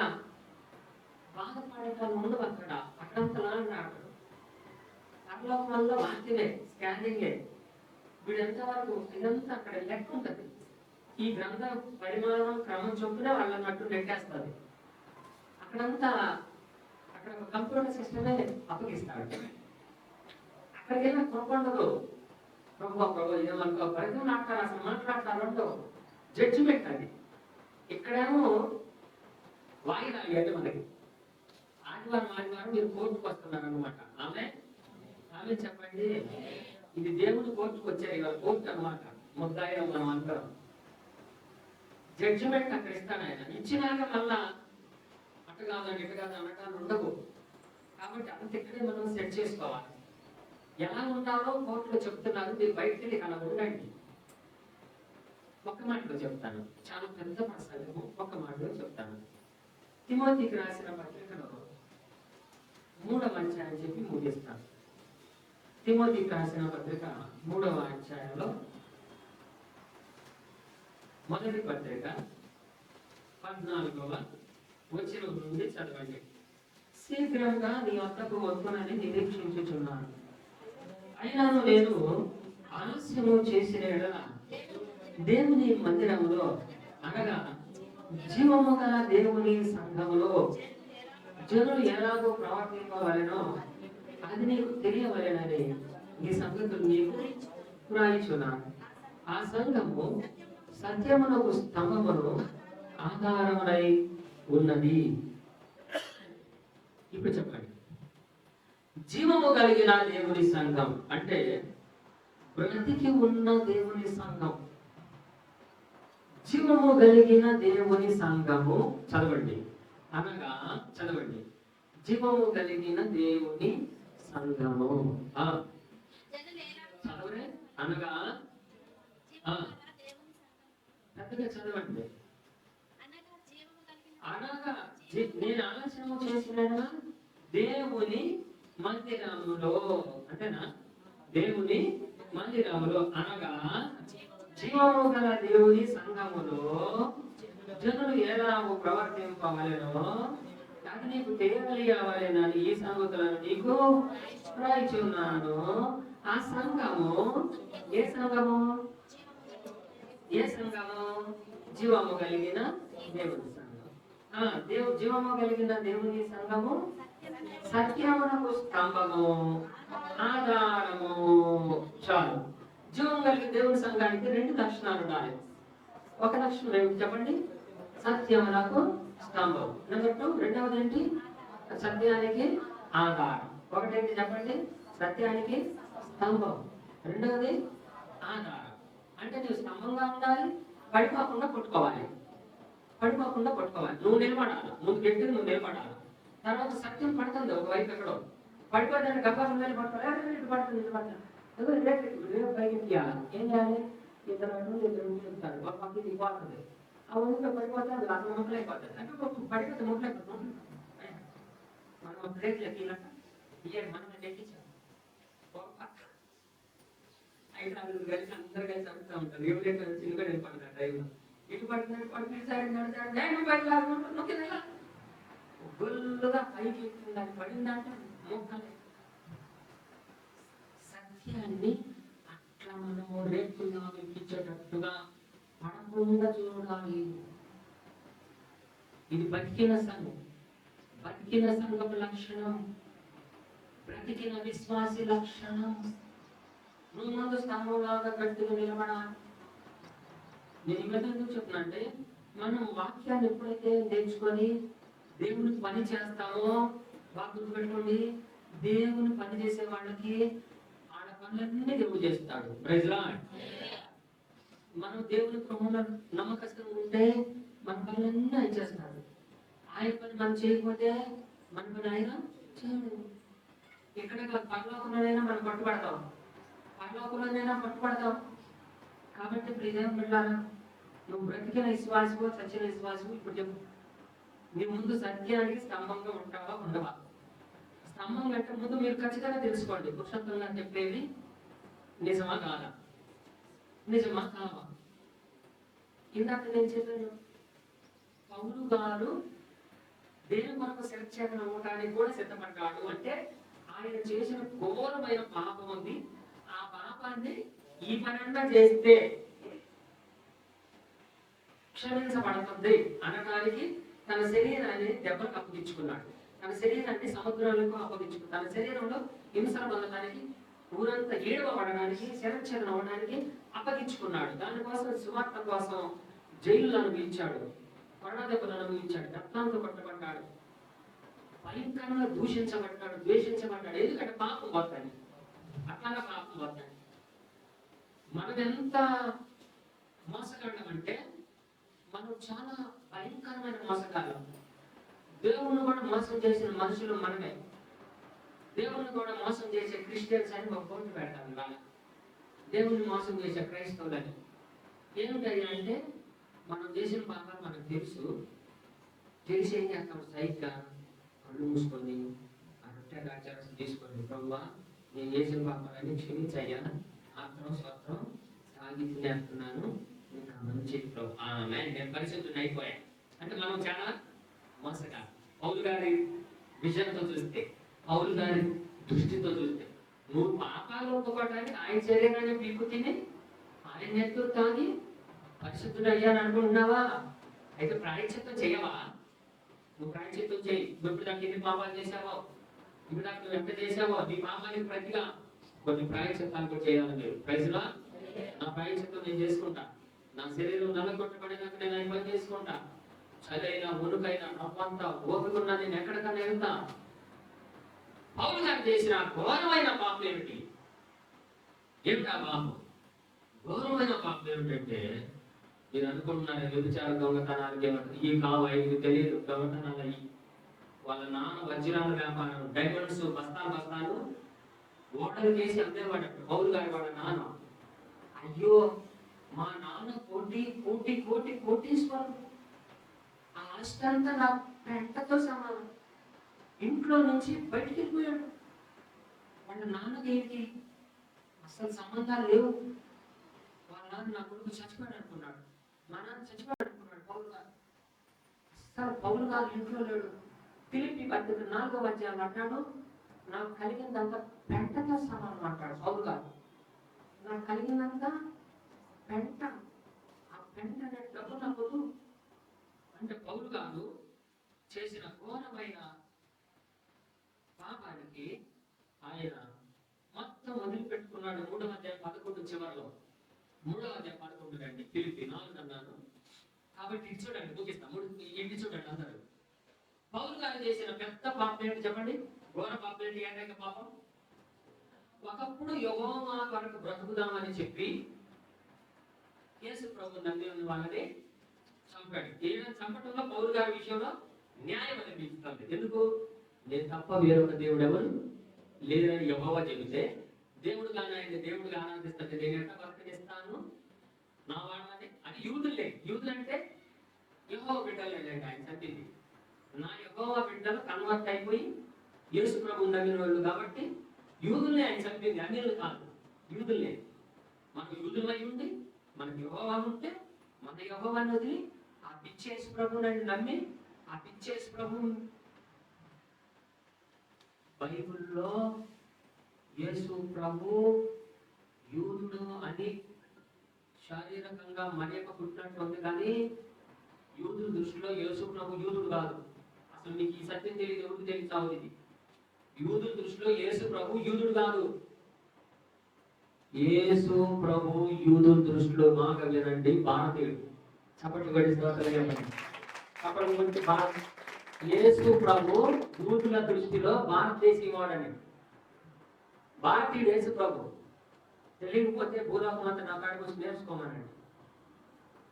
బాధపడటం ఉండదు. అక్కడంతా ల్యాండ్ ఆర్డర్. పరలోకంలో వాక్యమే, స్కానింగే. వీడు ఎంతవరకు ఇదంతా అక్కడ లెక్క ఉంటుంది. ఈ గ్రంథ పరిమాణం క్రమం చొప్పున వాళ్ళన్నట్టు నెట్టేస్తుంది. అక్కడంతా అక్కడ కంప్యూటర్ సిస్టమే అప్పగిస్తాడు. అక్కడికి వెళ్ళిన కృప ఉండదు. ప్రభు ఏమనుకో ప్రతి మాట్లాడారు, అసలు మాట్లాడతారు ఉండవు. జడ్జిమెంట్ అది. ఇక్కడేమో వాయిదాలు అంటే మనకి ఆదివారం మీరు కోర్టుకు వస్తున్నారు అనమాట. ఆమె చెప్పండి, ఇది దేవుడు కోర్టుకు వచ్చారు. ఇవాళ కోర్టు అనమాట. ముద్దాయిలో మనం అందరం జడ్జిమెంట్ అక్కడ ఇస్తాడు ఆయన. ఇచ్చినాక మళ్ళా అటు కాదని ఇటు కాదు అనటాలు ఉండవు. కాబట్టి అంత ఇక్కడే మనం సెట్ చేసుకోవాలి. ఎలా ఉంటారో కోర్టులో చెప్తున్నారు, మీరు బయటికి వెళ్ళి అలా ఉండండి. ఒక్క మాటలో చెప్తాను, చాలా పెద్ద ప్రసంగము. ఒక్క మాటలో చెప్తాను. తిమోతికి రాసిన పత్రికలో 3వ అధ్యాయం చెప్పి ముగిస్తాను. తిమోతికి రాసిన పత్రిక 3వ అధ్యాయంలో మొదటి పత్రిక 14వ వచనం నుండి చదవండి. శీఘ్రంగా నీ వద్దకు వద్దునని నిరీక్షించుచున్నాను. అయినాను నేను ఆలస్యము చేసిన ఎడల దేవుని మందిరంలో, అనగా జీవము గల దేవుని సంఘములో జనులు ఎలాగో ప్రవర్తింపవలెనో అది నీకు తెలియవలెనని ఈ సంగతులు నీకు వ్రాయిచున్నాను. ఆ సంఘము సత్యమునకు స్తంభమును ఆధారమునై ఉన్నది. ఇప్పుడు చెప్పండి, జీవము కలిగిన దేవుని సంఘం అంటే బ్రతికి ఉన్న దేవుని సంఘం. జీవము కలిగిన దేవుని సంఘము చదవండి అనగా, చదవండి, జీవము కలిగిన దేవుని సంఘము చదవరే అనగా పెద్దగా చదవండి. అనగా నేను ఆలోచన చేసిన దేవుని మందిరములో, అంతేనా? దేవుని మందిరములో అనగా జీవము గల దేవుని సంఘములో జనులు ఎలాగో ప్రవర్తింపవలెనో అది నీకు తెలియవలెనని ఈ సంగతులను నీకు వ్రాయిచున్నాను. ఆ సంఘము ఏ సంఘము? ఏ సంఘము? జీవము కలిగిన దేవుని సంఘం. జీవము కలిగిన దేవుని సంఘము సత్యమునకు స్తంభము ఆధారము. చాలు. జీవం కలిగిన దేవుని సంఘానికి రెండు లక్షణాలు ఉన్నాయి. ఒక లక్షణం ఏమిటి చెప్పండి? సత్యమునకు స్తంభం. నెంబర్ 2, రెండవది ఏంటి? సత్యానికి ఆధారం. ఒకటేంటి చెప్పండి? సత్యానికి స్తంభం. రెండవది ఆధారం. అంటే నువ్వు స్తంభంగా ఉండాలి, పడిపోకుండా కొట్టుకోవాలి. పడిపోకుండా కొట్టుకోవాలి. నువ్వు నిలబడాలి, ముందు గట్టిగా నువ్వు నిలబడాలి. తర్వాత సత్యం పడుతుంది ఒకవైపు ఎక్కడో, పడిపోతాను గబ్బా పడుతుంది పడుతుంది పైకి తీయాలి. ఏం చేయాలి? ఇద్దరు చెప్తారు, ఒక పక్కకి దిగిపోతుంది. ఆ ఊరిలో పడిపోతే అది అసలు ముక్కలైపోతుంది. అంటే పడిపోతే ముక్కలైపోతుంది. మనం ప్లేట్ లెక్కినట్ట మనం లెక్కించాం. అయితే అందరూ కలిసి అడుగుతూ ఉంటారు, ఎవరైతే చిన్నగా వెళ్ళిపోతున్నారు డ్రైవర్. ఇటు పడుతున్నాడు, గుల్లుగా పైకి ఎక్కుతుందని పడిందంటే ముక్కలే. సత్యాన్ని అట్లా మనము రేపుగా వినిపించేటట్టుగా పడకుండా చూడాలి. ఇది బతికిన సంఘం, బతికిన సంఘపు లక్షణం, బ్రతికిన విశ్వాసి లక్షణం. నువ్వు ముందు స్తంభంలాగా గట్టిగా నిలబడాలి. నేను ఈ విధంగా ఎందుకు చెప్తున్నా అంటే, మనం వాక్యాన్ని ఎప్పుడైతే నేర్చుకొని దేవునికి పని చేస్తామో, బాగా గుర్తుపెట్టుకోండి, దేవుని పని చేసే వాళ్ళకి ఆడ పనులన్నీ దేవుడు చేస్తాడు. Praise Lord. మనం దేవుని క్రమంలో నమ్మకస్తుగా ఉంటే మన పనులన్నీ ఆయన చేస్తాడు. ఆయన పని మనం చేయకపోతే మన పని ఆయన చేయడు. ఇక్కడ పరలోకంలోనైనా మనం పట్టుబడతాం, పరలోకంలోనైనా పట్టుబడతాం. కాబట్టి ప్రియదేవం బిడ్డలారా, నువ్వు బ్రతికిన విశ్వాసము, చచ్చిన విశ్వాసము. ఇప్పుడు చెప్పు, నీ ముందు సత్యానికి స్తంభంగా ఉంటావా ఉండవా? స్తంభం కంటే ముందు మీరు ఖచ్చితంగా తెలుసుకోండి, పురుషోత్తంగా చెప్పేది నిజమా కాదా, నిజమా కావా? ఇందాక నేను చెప్పాను, పౌలు గారు దేవుని కొరకు శిక్షణ అవ్వడానికి కూడా సిద్ధపడ్డాడు. అంటే ఆయన చేసిన ఘోరమైన పాపం ఉంది, ఆ పాపాన్ని ఈ పనంగా చేస్తే క్షమించబడుతుంది అనడానికి తన శరీరాన్ని దెబ్బలకు అప్పగించుకున్నాడు. తన శరీరాన్ని సముద్రాలకు అప్పగించుకున్నాడు. తన శరీరంలో హింసలు పొందడానికి, ఊరంతా ఏడవబడడానికి, శరక్షణ అవ్వడానికి అప్పగించుకున్నాడు. దానికోసం సువార్త కోసం జైలు అనుభవించాడు, కొరడా దెబ్బలు అనుభవించాడు, రక్తంతో కొట్టబడ్డాడు, భయంకరంగా దూషించబడ్డాడు, ద్వేషించబడ్డాడు. ఎందుకంటే పాపం పోతాడు, అట్లాగా పాపం పోతాడు. మనం ఎంత మోసగాళ్ళం అంటే, మనం చాలా భయంకరమైన మోసగాళ్ళం. దేవుణ్ణి కూడా మోసం చేసిన మనుషులు మనమే. దేవుణ్ణి కూడా మోసం చేసే క్రిస్టియన్స్ అని ఒక పోటీ పెడతాను వాళ్ళ. దేవుణ్ణి మోసం చేసే క్రైస్తవులని ఏమిటాయి అంటే, మనం చేసిన పాపాలు మనకు తెలుసు, తెలిసి ఏం చేస్తాం? సైట్గా కళ్ళు మూసుకొని ఆ రొట్టె ఆచారం తీసుకొని, ప్రభువా నేను చేసిన పాపాలన్నీ క్షమించయ్యా, ఆత్రం స్వత్రం తాగి తినేస్తున్నాను, ఇంకా మంచి ప్రభు నేను పరిశుద్ధుని అయిపోయాను అంటే మనం చాలా మోసగా. పౌలు గారి విజయంతో చూస్తే, పౌలు గారి దృష్టితో చూస్తే, నువ్వు పాపాలు ఒప్పుకోవడానికి ఆయన శరీరాన్ని పీకు తిని ఆయన నెత్తు తాగి పరిశుద్ధుడు అయ్యాను అనుకుంటున్నావా? అయితే ప్రాయశ్చిత్తం చేయవా? నువ్వు ప్రాయశ్చిత్తం చేయి. ఇప్పుడు దానికి ఎన్ని పాపాలు చేసావో, ఇప్పుడు దానికి నువ్వు ఎంత చేసావో, నీ పాపానికి ప్రతిగా కొన్ని ప్రాయశ్చిత్తాలు కూడా చేయాలి మీరు. ప్రైజ్లా నా ప్రాయశ్చిత్తం నేను చేసుకుంటా. నా శరీరం నల్లగొట్టబడినాక నేను ఆయన పని చేసుకుంటా. చలైనా ఉనుకైనా నవ్వంతా ఓపికన్నా నేను ఎక్కడికన్నా వెళ్తా. పౌలు గారు చేసిన ఘోరమైన పాపం ఏమిటి? ఏమిటా పాపం? ఘోరమైన పాపం ఏమిటంటే, మీరు అనుకుంటున్నారు వ్యభిచార దొంగతనాలకి ఈ కావు ఐదు తెలియదు దొంగతనాలు అయ్యి. వాళ్ళ నాన్న వజ్రాల వ్యాపారం, డైమండ్స్ బస్తాలు బస్తాలు ఓటలు చేసి అమ్మేవాడు పౌలు గారి వాళ్ళ నాన్న. అయ్యో మా నాన్న కోటీశ్వరుడు, ఆ ఆస్తి అంతా నా పెంటతో సమానం. ఇంట్లో నుంచి బయటికి వెళ్ళిపోయాడు. వాళ్ళ నాన్నకి ఏంటి అసలు సంబంధాలు లేవు. వాళ్ళ నాన్న నా కొడుకు చచ్చిపోయాడు అనుకున్నాడు, మా నాన్న చచ్చిపోయాడు అనుకున్నాడు పౌలు గారు. అసలు పౌలు గారు ఇంట్లో లేడు. ఫిలిప్పీ పత్రిక 4వ అధ్యాయం అంటాడు, నాకు కలిగిందంతా పెంటతో సమానం అంటాడు పౌలు గారు. నాకు కలిగిందంతా పెంట. ఆ పెంట అనే డబ్బు నాకు అంటే పౌలు గారు చేసిన ఘోరమైన పాపానికి ఆయన మొత్తం వదిలిపెట్టుకున్నాడు. 3వ అధ్యాయం 11 చివరిలో, 3వ అధ్యాయం 11 రండి. ఫిలిప్పీ 4 అన్నాను కాబట్టి ఇది చూడండి, ముగిస్తాం. ఇంటి చూడండి అందరూ. పౌలు గారు చేసిన పెద్ద పాపం ఏంటి చెప్పండి? ఘోర పాపం ఏంటి? ఏకైక పాపం. ఒకప్పుడు యెహోవా కొరకు బ్రతుకుదామని చెప్పి యేసు ప్రభు నమ్మి ఉన్న వాళ్ళని చంపాడు. ఈయన చంపడంలో పౌలు గారి విషయంలో న్యాయం అనిపిస్తుంది. ఎందుకు? నేను తప్ప వేరొక దేవుడు ఎవరు లేదని యెహోవా చెబితే, దేవుడుగా ఆయన దేవుడుగా ఆనందిస్తుంటే నేను ఎట్లా బ్రతికిస్తాను నా వాళ్ళని? అది యూదులే. యూదులు అంటే యెహోవా బిడ్డలు లేదండి ఆయన చంపింది. నా యెహోవా బిడ్డలు కన్వర్ట్ అయిపోయి యేసు ప్రభు నమ్మిన వాళ్ళు కాబట్టి యూదుల్ని ఆయన చంపింది, అన్యులు కాదు, యూదుల్నే. మనకు యూదులై ఉండి మనకి యెహోవా ఉంటే మన యెహోవాని వదిలి ఆ పిచ్చి యేసు ప్రభువుని నమ్మి ఆ పిచ్చి యేసు ప్రభు బైబిల్లో యేసు ప్రభు యూదుడు అని శారీరకంగా మరియక పుట్టినట్టు ఉంది, కానీ యూదుల దృష్టిలో యేసు ప్రభు యూదుడు కాదు. అసలు మీకు ఈ సత్యం తెలియదు, ఎవరికి తెలుస్తావు? ఇది యూదుల దృష్టిలో యేసు ప్రభు యూదుడు కాదు. యేసు ప్రభు యూదుల దృష్టిలో మాకు వినండి భారతీయుడు. చప్పట్లు గడిచిన అప్పటి గురించి యేసు ప్రభు యూదుల దృష్టిలో భారతదేశీ వాడని. భారతీయుడు యేసు ప్రభు. తెలియకపోతే భూలోకం అంతా నా కాడికి వచ్చి నేర్చుకోమనండి.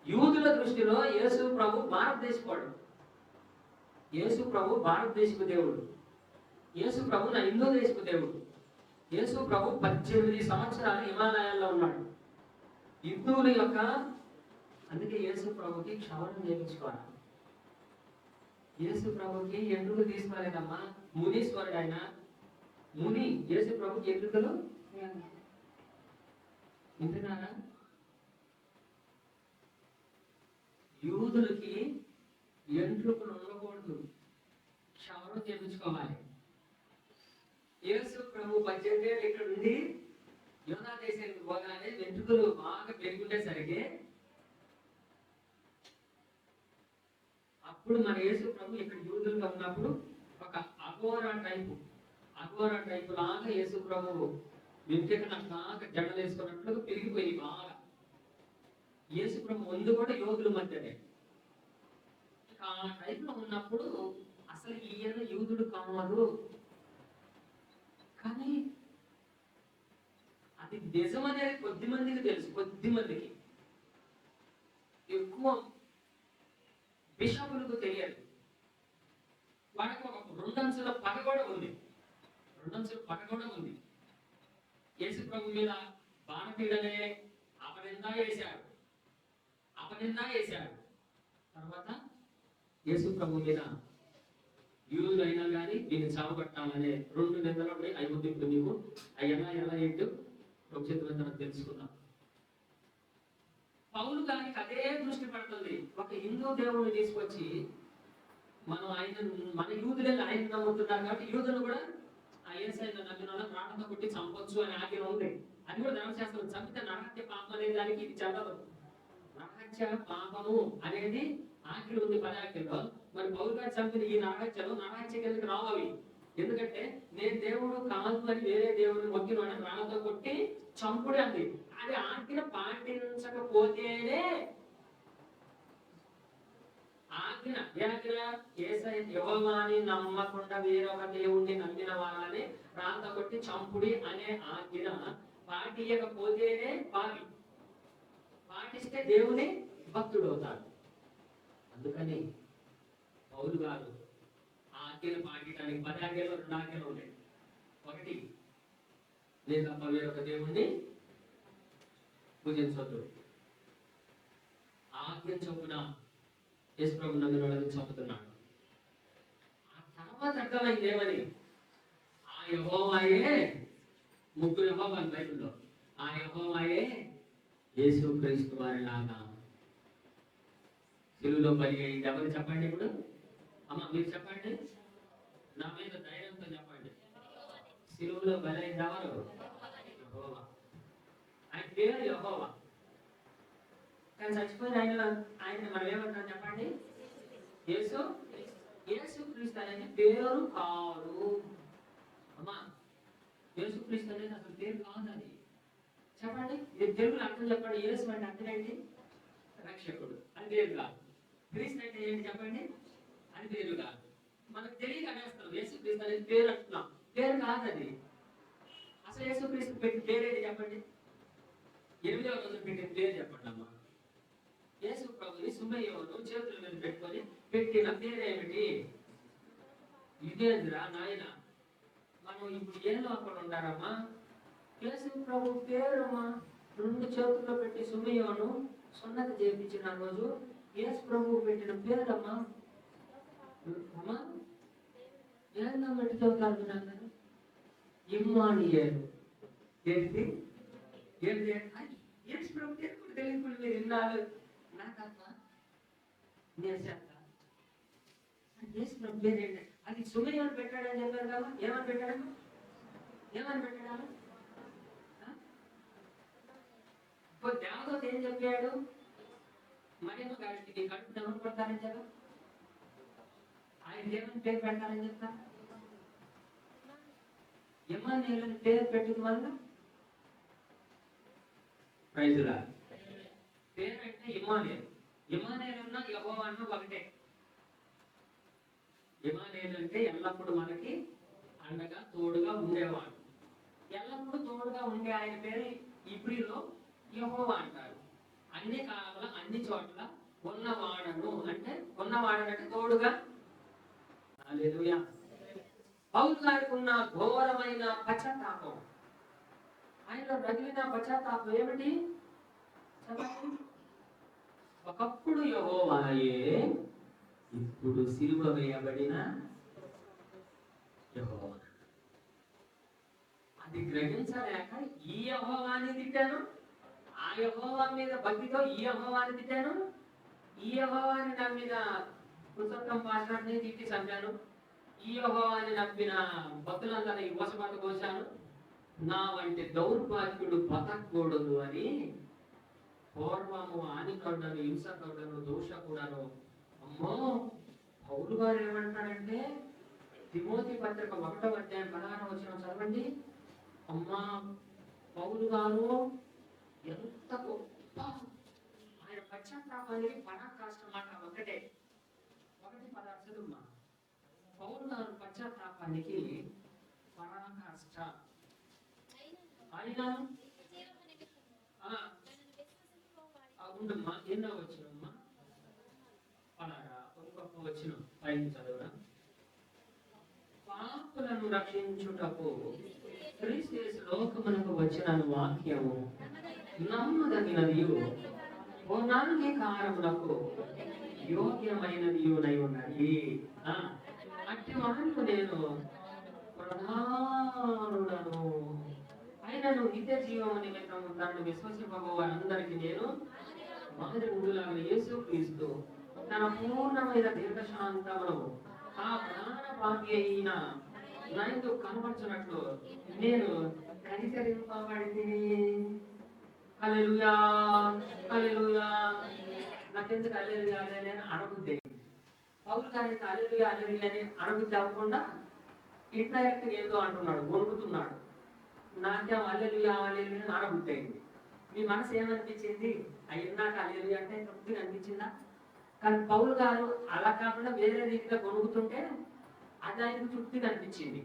యూదుల దృష్టిలో యేసు ప్రభు భారతదేశవాడు. యేసు ప్రభు భారతదేశపు దేవుడు. యేసు ప్రభు నా హిందూ దేశపు దేవుడు. యేసు ప్రభు 18 సంవత్సరాలు హిమాలయాల్లో ఉన్నాడు. హిందువుల యొక్క అందుకే యేసు ప్రభుకి క్షవరం చేయించుకోవాలి. యేసు ప్రభుకి ఎంట్రుకలు తీసుకోలేదమ్మా, మునీశ్వరుడు ఆయన. ముని యేసు ప్రభుకి ఎంట్రుకలు వింటున్నారా? యూదులకి ఎంట్రుకలు ఉండకూడదు, క్షవరం చేయించుకోవాలి. యేసు ప్రభు 18 ఏళ్ళు ఇక్కడ ఉండి యోనా దేశానికి పోగానే వెంట్రుకలు బాగా పెరుగుండేసరికి అప్పుడు మన యేసు ప్రభు ఇక్కడ యూదులుగా ఉన్నప్పుడు ఒక అఘోరా టైపు లాగా యేసు ప్రభు వెంట్రుకలు బాగా జడలు వేసుకున్నట్లుగా పెరిగిపోయి బాగా. యేసు ప్రభు ముందు కూడా యోధుల మధ్యనే ఆ టైపులో ఉన్నప్పుడు అసలు ఈయన యూదుడు కాదు. కానీ అది నిజమనేది కొద్ది మందికి తెలుసు. కొద్ది మందికి, ఎక్కువ బిషపులకు తెలియదు. వాడికి ఒక 2 అంశాల పగ కూడా ఉంది. 2 అంశాల పగ కూడా ఉంది. యేసు ప్రభు మీద భారతీయుడనే అపనింద వేశాడు. తర్వాత యేసు ప్రభు మీద యూదులు అయినా కానీ దీన్ని చావగొట్టాలనే 2 నిందలు ఉన్నాయి. అవి ఉంది. ఇప్పుడు నీకు ఎలా ఏంటో భవిష్యత్తు తెలుసుకుందాం. పౌలు గారికి అదే దృష్టి పడుతుంది. ఒక హిందూ దేవుడిని తీసుకొచ్చి మన యూదులను ఆయన నమ్ముతున్నారు కాబట్టి యూదులు కూడా ఆ యేసయ్యను నమ్మిన వాళ్ళని ప్రాణంతో కొట్టి చంపొచ్చు అని ఆజ్ఞ ఉంది. అది కూడా ధర్మశాస్త్రం. చంపితే నరహత్య పాపం అనే దానికి ఇది చదవదు. నరహత్య పాపము అనేది ఆజ్ఞలు ఉంది 10 ఆజ్ఞల్లో. మరి పౌలు గారు చంపిన ఈ నరహత్య కిందకి రావు అవి. ఎందుకంటే నేను దేవుడు కాదు అని వేరే దేవుడిని మొక్కిన వాడిని రాళ్ళతో కొట్టి చంపుడే అంది. అది ఆజ్ఞ పాటించకపోతేనే ఆజ్ఞ యెహోవాని నమ్మకుండా వేరొక దేవుణ్ణి నమ్మిన వాళ్ళని రాళ్ళతో కొట్టి చంపుడి అనే ఆజ్ఞ పాటియకపోతేనే పాటిస్తే దేవుని భక్తుడు అవుతాడు. అందుకని పౌలు గారు ఆజ్ఞలు పాటించడానికి 10 ఆజ్ఞలు 2 ఆజ్ఞలు ఉన్నాయి. ఒకటి, నేను తప్ప వేరొక దేవుణ్ణి పూజించవద్దు. ఆజ్ఞ చొప్పున యేసు ప్రభు నమ్మిన వాళ్ళని చంపుతున్నాడు. ఆ తర్వాత అర్థమైంది ఏమని? ఆ యెహోవాయే, 3 యెహోవాలు బైబిల్లో, ఆ యెహోవాయే యేసు క్రీస్తు వారి లాగా సిలువలో బలి అయింది. ఎవరు చెప్పండి ఇప్పుడు? అమ్మ మీరు చెప్పండి, నా మీద ధైర్యంతో చెప్పండి. సిలువలో బలి అయింది ఎవరు? యెహోవా. ఆయన పేరు యెహోవా. కానీ చచ్చిపోయిన ఆయన మనం ఏమంటాం చెప్పండి? యేసు క్రీస్తు అనేది పేరు కాదు. అమ్మా, యేసు క్రీస్తు అనేది అసలు పేరు కాదు. అది చెప్పండి, తెలుగులో అర్థం చెప్పండి. యేసు అంటే అర్థం ఏంటి? రక్షకుడు. అది పేరు కాదు. క్రీస్తు అంటే ఏంటి చెప్పండి? అది పేరు కాదు. మనకు తెలియక అనేస్తాం యేసు క్రీస్తు అనేది పేరు అంటున్నాం. పేరు కాదు అది. అసలు యేసు క్రీస్తు పెట్టిన పేరేంటి చెప్పండి? 8వ రోజు పెట్టిన పేరు చెప్పండి అమ్మా. యేసు ప్రభుని సుమయ్యను చేతుల మీద పెట్టుకొని పెట్టిన పేరేమిటి? ఇదేంద్రా నాయన, మనం ఇప్పుడు ఏ లోపల ఉండారమ్మా? యేసు ప్రభు పేరమ్మా. 2 చేతుల్లో పెట్టి సుమయ్యను సున్నతి చేయించిన రోజు యేసు ప్రభు పెట్టిన పేరమ్మా. అమ్మా ఏందో పెట్టి చదువుతారు. ఇమ్మానుయేలు. ఏంటి? యేసు ప్రభు పేరు కూడా తెలియకుండా మీరు విన్నారు. నాకమ్మా నేను చెప్తా. యేసు ప్రభు పేరేంటి? అది సుమయ్యను పెట్టాడని చెప్పారు కదా. ఏమని పెట్టాడు? దేవదూత ఏం చెప్పాడు? మరియమ్మ గారికి నీ కడుపుని ఎవరు పడతారని చెప్పా? ఆయన దేవుని పేరు పెట్టాలని చెప్తా. ఇమ్మానుయేలుని పేరు పెట్టిన వల్ల ప్రైజులా పేరు అంటే ఇమ్మానుయేలు. ఇమ్మానుయేలు అన్నా యెహోవా అన్నా ఒకటే. ఇమ్మానుయేలు అంటే ఎల్లప్పుడూ మనకి అండగా తోడుగా ఉండేవాడు. ఎల్లప్పుడూ తోడుగా ఉండే ఆయన పేరు ఇబ్రీలో యెహోవా అంటారు. అన్ని కాలంలో అన్ని చోట్ల ఉన్నవాడను అంటే తోడుగా. హల్లెలూయా. పౌలు గారికి ఉన్న ఘోరమైన పశ్చాత్తాపం, ఆయనలో రగిలిన పశ్చాత్తాపం ఏమిటి చెప్పండి? ఒకప్పుడు యెహోవాయే, ఇప్పుడు సిలువ వేయబడిన యెహోవా. అది గ్రహించలేక ఈ యెహోవాని తిట్టాను, ఆ యెహోవా మీద భక్తితో ఈ యెహోవాని తిట్టాను, ఈ యెహోవాని నమ్మిన పురుషోత్తం పాస్టర్ని తిట్టి చంపాను, ఈ యెహోవాని నమ్మిన భక్తులందరినీ వశపట్ట కోశాను, నా వంటి దౌర్భాగ్యుడు బతకూడదు అని పూర్వము హానికరుడను, హింసకరుడను, దోషకుడను. అమ్మో, పౌలు గారు ఏమంటాడంటే తిమోతి పత్రిక 1వ అధ్యాయం 16వ వచనం చదవండి. అమ్మా, పౌలు గారు ఎంత గొప్ప! ఆయన పశ్చాత్తాపానికి పరాకాష్ట మాట ఒకటే. 1:16 చదువుమా. పౌలు గారు పశ్చాత్తాపానికి పరాకాష్ట. ఆయన ఉండమ్మా, ఎన్నో వచ్చినమ్మా అలాగా ఇంకొక వచ్చిన పైకి చదువురా. పాపులను రక్షించుటకు క్రీస్తు లోకమునకు వచ్చిన వాక్యము నమ్మదగినదియు పూర్ణాంగీకారమునకు యోగ్యమైనదియునై ఉన్నది. అట్టి వారికి నేను ప్రధానుడను. ఆయనను నిత్య జీవము నిమిత్తం తనను విశ్వసింపబో వారందరికీ నేను మాదిరిలాగా యేసుక్రీస్తు తన పూర్ణమైన దీర్ఘశాంతమును ఆ ప్రాణపాపి అయిన నాయకు కనపరచినట్లు నేను కనికరింపబడింది. హల్లెలూయా, హల్లెలూయా. నాకెందుకు హల్లెలూయా హల్లెలూయా అని అనబుద్ధి అయింది. పౌలు గారికి హల్లెలూయా హల్లెలూయా అని అనబుద్ధి అవ్వకుండా ఇండైరెక్ట్ ఏదో అంటున్నాడు, గొనుగుతున్నాడు. నాకేం హల్లెలూయా హల్లెలూయా అని అనబుద్ధి అయింది. మీ మనసు ఏమనిపించింది? అయ్యాక హల్లెలూయా అంటే తృప్తిగా అనిపించిందా? కానీ పౌలు గారు అలా కాకుండా వేరే రీతిగా గొనుగుతుంటే అది ఆయనకు తృప్తిగా అనిపించింది.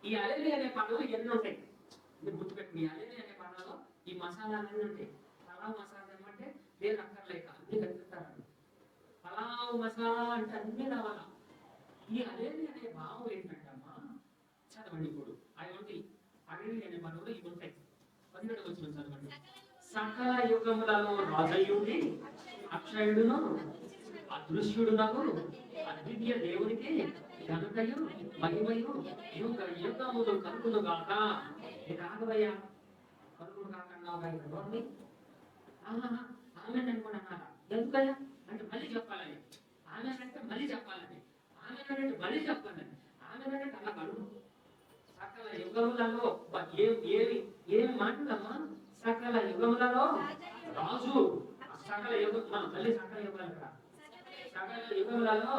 ఈ హల్లెలూయా అనే పనులు ఎన్ని ఉంటాయి మీరు గుర్తుపెట్టి. ఈ హల్లెలూయా అనే పనులలో ఈ మసాలాలు అన్నీ ఉంటాయి. పలావ్ మసాలా ఏమంటే వేరు అక్కర్లేక అన్ని కలుపుతారు. పలావ్ మసాలా అంటే అన్ని రావాలా. ఈ హల్లెలూయా అనే భావం ఏంటంటే అమ్మా, చదవండి ఇప్పుడు అవి హల్లెలూయా అనే పనులు ఇవి ఉంటాయి. 17వ వచనం చదవండి. సకల యుగములలో రాజయుడి అక్షయుడును అదృశ్యుడునకు అద్వితీయ దేవునికి ఘనతయు మహిమయు యుగ యుగములు కలుగును గాక. రాఘవయ్య కలుగును కాక అన్నావు. ఆమె అనుకోండి అన్నారా? ఎందుకయ్యా అంటే మళ్ళీ చెప్పాలని, ఆమె అంటే మళ్ళీ చెప్పాలని, ఆమె అంటే మళ్ళీ చెప్పాలని, ఆమె అంటే అలా కలుగు. సకల యుగములలో ఏమి మాటలమ్మా? సకల యుగములలో రాజు, సకల యుగం మళ్ళీ సకల యుగాలు రా, సకల యుగములలో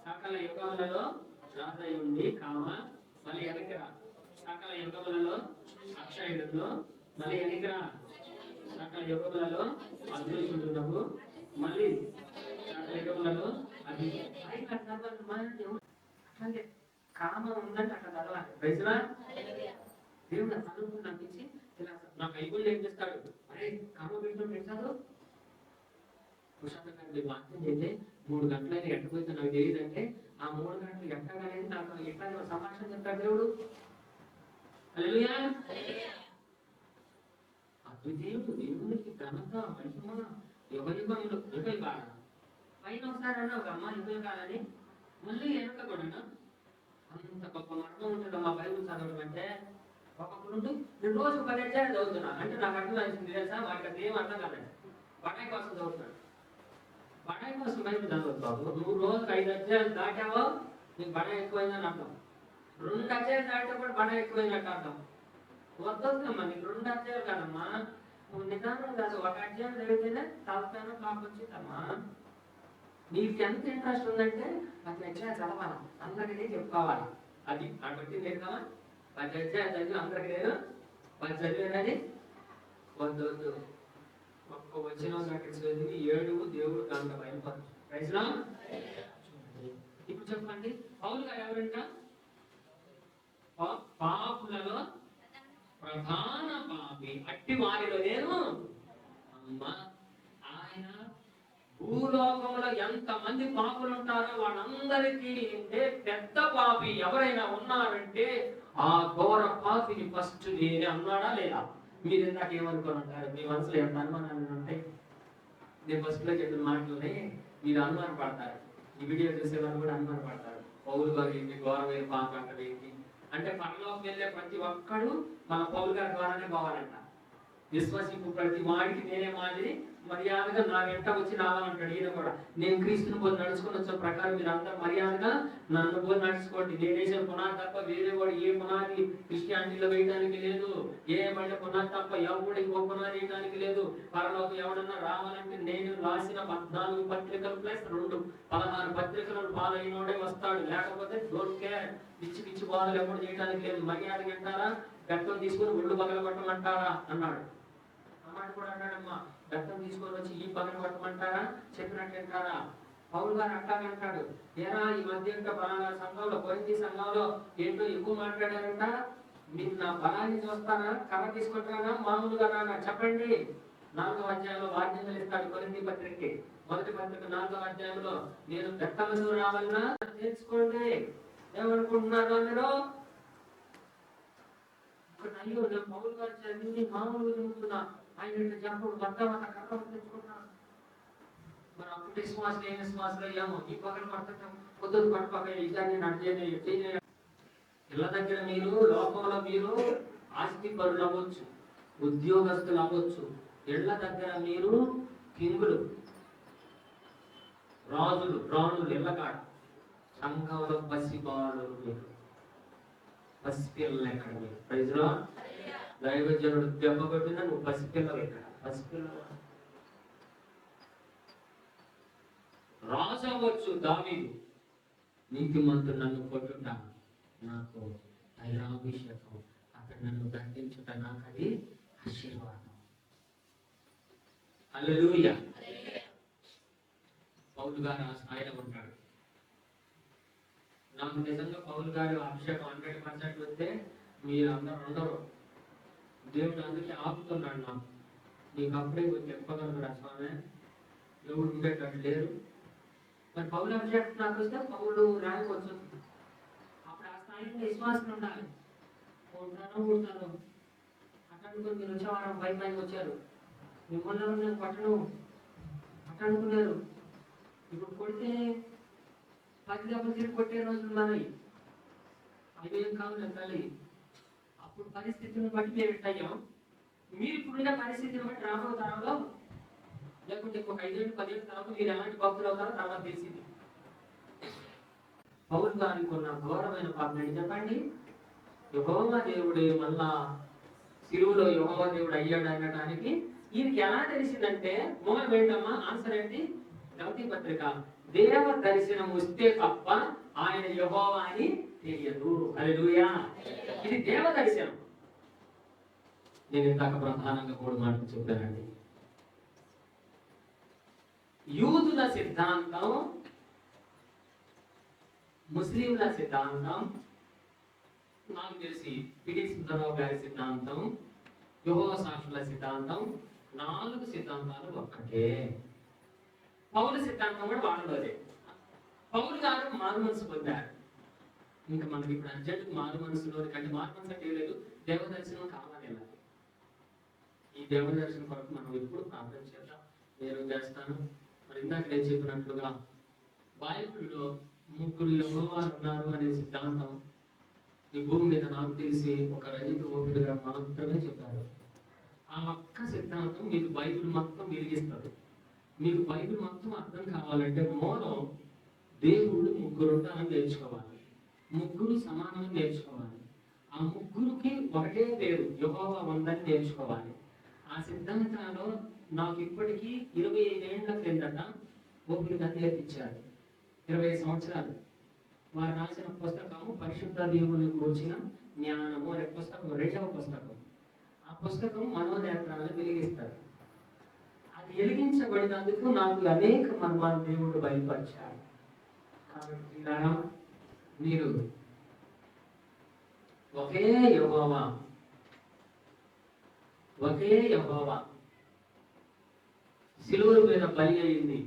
సకల యుగములలో రాజయుండి కామ మళ్ళీ ఎనకరా, సకల యుగములలో అక్షయుడును మళ్ళీ ఎనకరా, సకల యుగములలో అదృశ్యుడునకు మళ్ళీ సకల యుగములలో అది అట్లాగే కామం ఉందంటే అక్కడ చదవాలి. ప్రజలా దేవుడు అనుకుంటూ నమ్మించి ఇలా నా బైబుల్ ఏం చేస్తాడు, అరే కామ పెట్టడం పెట్టాడు కుషాంతకాన్ని వాక్యం చేస్తే 3 గంటలైనా ఎట్టపోతే నాకు తెలియదు అంటే ఆ 3 గంటలు ఎట్టగానేది నాకు ఎట్లా సంభాషణ చెప్తాడు దేవుడు. హల్లెలూయా. అద్వితీయుడు దేవునికి ఘనత మహిమ యుగయుగములు యుగయుగాల. పైన ఒకసారి అన్నా ఒక అమ్మ యుగయుగాలని, మళ్ళీ వెనక కూడా అంత గొప్ప మర్మం ఉంటుంది మా బైబుల్ చదవడం అంటే. ఒక్కొక్కరు నేను రోజు 10 అధ్యాయాలు చదువుతున్నా అంటే నాకు అర్థం అవుతుంది తెలుసా, వాటికి అది ఏం అర్థం కాదండి. బడాయి కోసం చదువుతున్నాడు, బడాయి కోసం బైబుల్ చదవద్దు బాబు. నువ్వు రోజుకి 5 అధ్యాయాలు దాటావో నీకు బడాయి ఎక్కువైందని అర్థం. 2 అధ్యాయాలు దాటితే కూడా బడాయి ఎక్కువైనట్టు అర్థం. వద్దమ్మా, నీకు 2 అధ్యాయాలు కాదమ్మా, నువ్వు నిదానం కాదు. 1 అధ్యాయం చదివితేనే తలపైన పాప వచ్చిందమ్మా. నీకు ఎంత ఇంట్రెస్ట్ ఉందంటే 10 అధ్యాయాలు చదవాలి, అందరికీ చెప్పుకోవాలి. అది కాబట్టి లేదు కదా 10 అధ్యాయాలు చదివి అందరికీ నేను 10 చదివేనని వద్దు వద్దు. ఒక్క వచ్చిన చదివి 7 దేవుడు కనుక బయలుపరచు. రైతులా ఇప్పుడు చెప్పండి, పౌలు గారు ఎవరంట? పాపులలో ప్రధాన పాపి, అట్టి వారిలో నేను అమ్మ. ఆయన భూలోకంలో ఎంత మంది పాపులు ఉంటారో వాళ్ళందరికీ పెద్ద పాపి ఎవరైనా ఉన్నారంటే ఆ ఘోర పాపిని ఫస్ట్ నేనే అన్నాడా లేదా? మీరు ఇందాక ఏమనుకోని ఉంటారు? మీ మనసులో ఎంత అనుమానాలు ఉంటాయి? నేను ఫస్ట్ లో చెప్పిన మాటలని మీరు అనుమాన పడతారు. ఈ వీడియో చూసేవారు కూడా అనుమాన పడతారు. పౌలు గారు ఏంటి, ఘోరమైన పాప అంటే ఏంటి అంటే పరలోకి వెళ్ళే ప్రతి ఒక్కడు మన పౌలు గారి ద్వారానే పోవాలంట. విశ్వసింపు ప్రతి వాడికి నేనే మాదిరి మర్యాదగా నా వెంట వచ్చి రావాలంటాడు. ఈయన కూడా నేను క్రీస్తుని పోయి నడుచుకుని వచ్చిన ప్రకారం మీరు అందరూ మర్యాదగా నన్ను పోయి నడుచుకోండి. నేనేసిన పునాది తప్ప వేరే వాడు ఏ పునాది క్రిస్టియానిటీలో వేయడానికి లేదు. ఏ మళ్ళీ పునాది తప్ప ఎవడు ఇంకో పునాది వేయడానికి లేదు. పరలోకి ఎవడన్నా రావాలంటే నేను రాసిన 14 పత్రికలు ప్లస్ 2 16 పత్రికలను పాలైనోడే వస్తాడు. లేకపోతే డోంట్ కేర్, పిచ్చి పిచ్చి బాధలు ఎవరు చేయడానికి లేదు. మర్యాదగా అంటారా, రక్తం తీసుకుని ఒళ్ళు పగలగొట్టమంటారా అన్నాడు. అమ్మాయి కూడా అన్నాడమ్మా, రక్తం తీసుకొని వచ్చి ఈ పగలు పట్టమంటారా, చెప్పినట్టు అంటారా? పౌలు గారు అట్టాగంటాడు. ఏరా ఈ మధ్య బలాల సంఘంలో కొరింథీ సంఘంలో ఏంటో ఎక్కువ మాట్లాడారంట, మీరు నా బలాన్ని చూస్తారా, కర్ర తీసుకుంటారా, మామూలుగా రానా చెప్పండి. 4వ అధ్యాయంలో బాధ్యతలు ఇస్తాడు కొరింథీ పత్రికకి. మొదటి పత్రిక 4వ అధ్యాయంలో నేను రక్తమందు రావాలన్నా తెలుసుకోండి. ఏమనుకుంటున్నారు అందరూ? అయ్యో నేను పౌలు గారు చదివి మామూలుగా చదువుతున్నా, ఆయన చెప్పడు భర్త కర్ర తెచ్చుకున్నా. మరి అప్పుడు విశ్వాసం ఏ విశ్వాసం అయ్యాము, ఈ పగలు పడతాం పొద్దున్న పడపక ఇదాన్ని నడిచేది. ఇళ్ళ దగ్గర మీరు లోకంలో మీరు ఆస్తి పరులు అవ్వచ్చు, ఉద్యోగస్తులు అవ్వచ్చు. ఇళ్ళ దగ్గర మీరు కింగులు, రాజులు, రాణులు. ఇళ్ళకాడ సంఘంలో పసిబాలు, మీరు పసిపిల్లలు ఎక్కడ? మీరు ప్రైజ్లో దైవజనుడు దెబ్బ కొట్టినా నువ్వు పసిపిల్లలు పసిపిల్లలు రాజు అవ్వచ్చు దావీదు, నీతిమంతుడు నన్ను కొట్టుట నాకు తైలాభిషేకం, అతడు నన్ను దండించుట నాకు అది ఆశీర్వాదం. హల్లెలూయా. పౌలు గారు ఆ స్థాయిలో ఉంటాడు. నాకు నిజంగా పౌలు గారు అభిషేకం 100% వస్తే మీరు అందరూ ఉండరు. దేవుడు అందుకే ఆపుతున్నాడు. నాకు నీకు అప్పుడే కొంచెం చెప్పగలరు స్వామి, ఎవరు ఉండేటట్టు లేరు. మరి పౌలు అభిషేకం నాకు వస్తే పౌలు రాయవచ్చు. అప్పుడు ఆ స్థాయిలో విశ్వాసం ఉండాలి. ఉంటాను అట్లా అనుకుని మీరు వచ్చేవారం పైకి వచ్చారు, మిమ్మల్ని నేను పట్టను అట్లా అనుకున్నారు. ఇప్పుడు కొడితే 10 దెబ్బలు తిరిగి కొట్టే రోజులు ఉన్నాయి. అవేం కావాలి తల్లి. అప్పుడు పరిస్థితులను బట్టి మేము ఎట్టయ్యాం. మీరు ఇప్పుడున్న పరిస్థితిని బట్టి రాబో తరంలో, లేకుంటే ఇంకొక 5 ఏళ్ళు 10 ఏళ్ళ తర్వాత మీరు ఎలాంటి భక్తులు అవుతారో తర్వాత తెలిసింది. పౌలు గారికి ఉన్న ఘోరమైన పాపం ఏంటి చెప్పండి? యెహోవా దేవుడు మళ్ళా సిలువలో యెహోవా దేవుడు అయ్యాడు అనడానికి ఈయనకి ఎలా తెలిసిందంటే, మూలం ఏంటమ్మా? ఆన్సర్ ఏంటి? గలతీ పత్రిక, దేవ దర్శనం వస్తే తప్ప ఆయన యెహోవా అని తెలియదు. హల్లెలూయా. ఇది దేవ దర్శనం. నేను ఇందాక ప్రధానంగా 3 మాటలు చెప్పానండి. యూదుల సిద్ధాంతం, ముస్లింల సిద్ధాంతం, నాకు తెలిసి పిడి సుందరరావు గారి సిద్ధాంతం, యెహోవా సాక్షుల సిద్ధాంతం, 4 సిద్ధాంతాలు ఒక్కటే. పౌలు సిద్ధాంతం కూడా వాళ్ళదే. పౌలు గారు మారు మనసు పొందారు. ఇంకా మనకి ఇప్పుడు అర్జెంట్ మారు మనసులో కంటే మారు మనసు అంటే లేదు, దేవదర్శనం కావాలి. ఈ దేవదర్శనం కొరకు మనం ఎప్పుడు ప్రార్థన చేద్దాం. నేను చేస్తాను. మరి ఇందాక నేను చెప్పినట్లుగా బైబిల్లో 3 యెహోవాలు ఉన్నారు అనే సిద్ధాంతం ఈ భూమి మీద నాకు తెలిసి ఒక రజిత ఓపికగా మాత్రమే చెప్పారు. ఆ ఒక్క సిద్ధాంతం మీకు బైబిల్ మొత్తం వెలిగిస్తారు. మీకు బైబిల్ మొత్తం అర్థం కావాలంటే మూలం దేవుళ్ళు 3 ఉంటారని నేర్చుకోవాలి. 3 సమానంగా నేర్చుకోవాలి. ఆ 3కి ఒకటే పేరు యెహోవా ఉందని నేర్చుకోవాలి. ఆ సిద్ధాంతాలు నాకు ఇప్పటికీ 25 ఏళ్ల క్రిందట ఓపికగా నేర్పించారు. 20 సంవత్సరాలు. వారు రాసిన పుస్తకము పరిశుద్ధ దేవుని కూర్చిన జ్ఞానము అనే పుస్తకం, 2వ పుస్తకం. ఆ పుస్తకం మనోనేత్రాలను వెలిగిస్తారు. అది వెలిగించబడినందుకు నాకు అనేక మర్మాలు దేవుడు బయలుపరిచారు. కాబట్టి మీరు ఒకే యెహోవా, ఒకే యెహోవా సిలువ మీద బలి అయింది.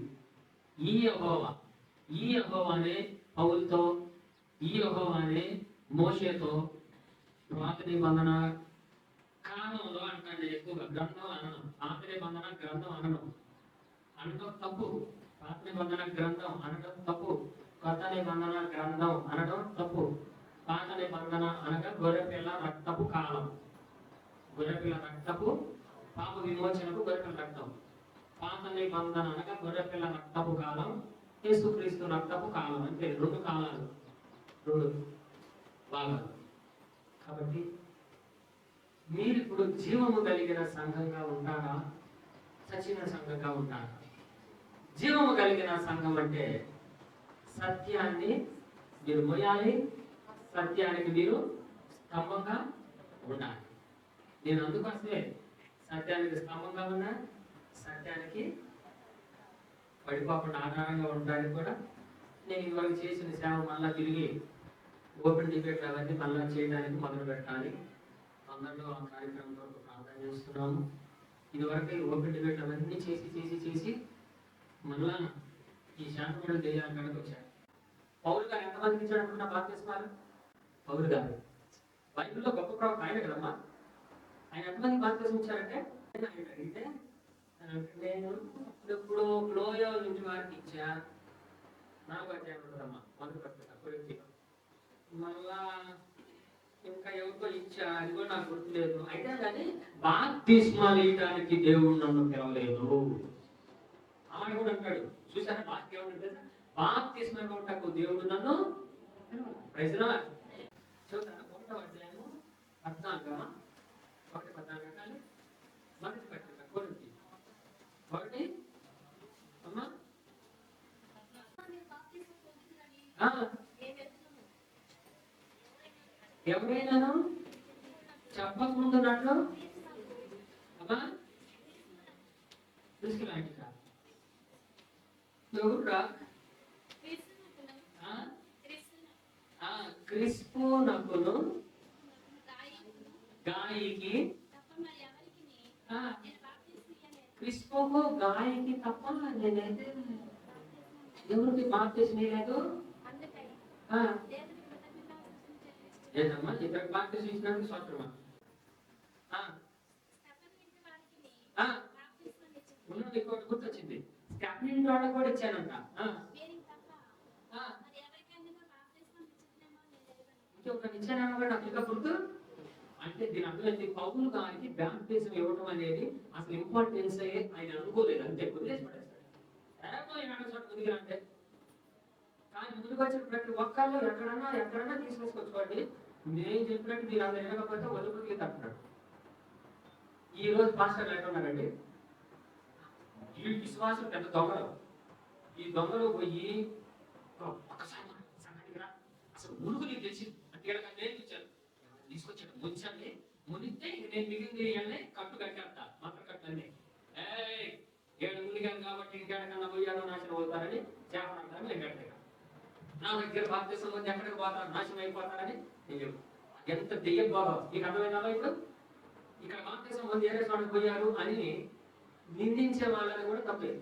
ఈ యెహోవానే పౌలుతో, ఈ యెహోవానే మోషేతో పాత నిబంధన కాలంలో అంటే ఎక్కువగా గ్రంథం అనడం, పాత నిబంధన గ్రంథం అనడం తప్పు. పాత నిబంధన గ్రంథం అనడం తప్పు. కొత్త నిబంధన గ్రంథం అనడం తప్పు. పాత నిబంధన అనగా గొర్రెపిల్ల రక్తపు కాలం, గొర్రెపిల్ల రక్తపు పాప విమోచనకు గొర్రెపిల్ల రక్తం. పాత నిబంధన అనగా గొర్రెపిల్ల రక్తపు కాలం, యేసుక్రీస్తు రక్తపు కాలం. అంటే 2 కాలాలు, 2 భాగాలు. కాబట్టి మీరు ఇప్పుడు జీవము కలిగిన సంఘంగా ఉంటారా, చచ్చిన సంఘంగా ఉంటారా? జీవము కలిగిన సంఘం అంటే సత్యాన్ని మీరు మోయాలి, సత్యానికి మీరు స్తంభంగా ఉండాలి. నేను అందుకోసమే సత్యానికి స్తంభంగా ఉన్నా, సత్యానికి పడిపోకుండా ఆధారంగా ఉండడానికి కూడా నేను ఇవాళ చేసిన సేవ మళ్ళా తిరిగి ఓపెన్ డిబేట్ అవన్నీ మళ్ళా చేయడానికి మొదలు పెట్టాలి. అందరిలో ఆ కార్యక్రమం వరకు ప్రార్థన చేస్తున్నాము. ఇదివరకు ఓపెన్ డిబేట్ అవన్నీ చేసి మళ్ళా ఈ శాంతపడి దెయ్యాలు కనుక వచ్చారు. పౌలు గారు ఎంతమందికి ఇచ్చాడు అనుకున్నా బాప్తిస్మాలు? పౌలు గారు బైబిల్లో గొప్ప ప్రవక్త ఆయన కదమ్మా. ఆయన ఎంతమందికి బాప్తిస్మం ఇచ్చారంటే, అడిగితే నేను ఇప్పుడు లోయ నుంచి వారికి ఇచ్చా, నాకు వచ్చాయమ్మా మొదలు పడుతుంది. మళ్ళా ఇంకా ఎవరికో ఇచ్చా, అది కూడా నాకు గుర్తులేదు. అయితే కానీ బాప్తిస్మాలు ఇవ్వడానికి దేవుడు నన్ను పిలవలేదు. ఆమె కూడా అంటాడు, చూసారా వాక్యం ఉంటుంది, బాప్తిస్మా ఇవ్వటకు దేవుడు నన్ను ప్రజల చూద్దాం. 1వ అధ్యాయము 14 ఒకటి 14 కానీ మొదటి పత్రిక కొరింథీ ఒకటి అమ్మా ఎవరైనాను చెప్పకుండానట్లు అమ్మా తీసుకురాండి ఎవరురా క్రిస్పు నకును గాయకి క్రిస్పుకు గాయకి తప్ప నేనైతే ఎవరికి బాప్తిస్మం లేదు. ఏదమ్మా ఇక్కడ బాప్తిస్మం ఇచ్చినందుకు స్తోత్రమా. ఉన్నది ఇంకోటి గుర్తొచ్చింది, స్టెఫెనీ వాళ్ళకి కూడా ఇచ్చానంట. ఇంకొకటి ఇచ్చానని కూడా నాకు ఇంకా గుర్తు. అంటే దీని అర్థం ఏంటి? పౌలు గారికి బాప్తిజం ఇవ్వడం అనేది అసలు ఇంపార్టెన్స్ ఆయన అనుకోలేదు, అంతే వదిలేసి పడేస్తాడు. అంటే కానీ ముందుకు వచ్చిన ప్రతి ఒక్కళ్ళు ఎక్కడన్నా తీసుకొచ్చుకోండి. నేను చెప్పినట్టు మీరు అలా వినకపోతే వదులుకుని తప్పున్నాడు. ఈ రోజు పాస్టర్లు ఎట్లా ఉన్నారండి? ఈ విశ్వాసం పెద్ద దొంగలు. ఈ దొంగలు పోయి ఒక్కసారి అసలు మునుగు నీకు తెలిసి అంటే నేర్పించాను, తీసుకొచ్చాడు ముంచండి. మునిస్తే నేను మిగిలింది కట్టు కట్టేస్తా, మాత్రం కట్టండి. 7 మునిగాను కాబట్టి ఇంకెక్కడికన్నా పోయాలో నాశనం అవుతారని చేపడంటారు. నేను కట్టాను నా దగ్గర బాప్తిసం మంది ఎక్కడికి పోతారు, నాశనం అయిపోతారని నేను ఎంత దెయ్యం బాగా నీకు అర్థమైనా. ఇప్పుడు ఇక్కడ బాప్తిసం మంది ఏరే చోటకి పోయారు అని నిందించే వాళ్ళని కూడా తప్పలేదు.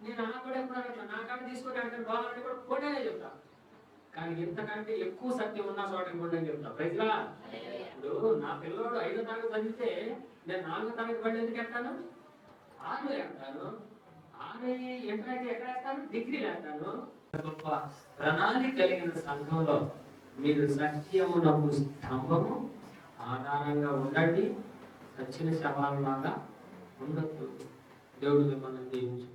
నేను అలా కూడా ఎప్పుడు నా కాడ తీసుకొని అక్కడ బాగాలని కూడా పోటేనే చెప్తా. కానీ ఇంతకంటే ఎక్కువ సత్యం ఉన్న చోటకి కూడా చెప్తా. ప్రజలా ఇప్పుడు నా పిల్లోడు 5వ తరగతి చదివితే నేను 4వ తరగతి పడి ఎందుకు ఎత్తాను? 6 వేస్తాను. 6 ఎంటర్ అయితే ఎక్కడ వేస్తాను? డిగ్రీలు వేస్తాను. గొప్ప ప్రణాళిక కలిగిన సంఘంలో మీరు సత్యమునకు స్తంభము ఆధారంగా ఉండండి. సచిన శవాలలాగా ఉండొద్దు. దేవుడు మిమ్మల్ని దీవించు.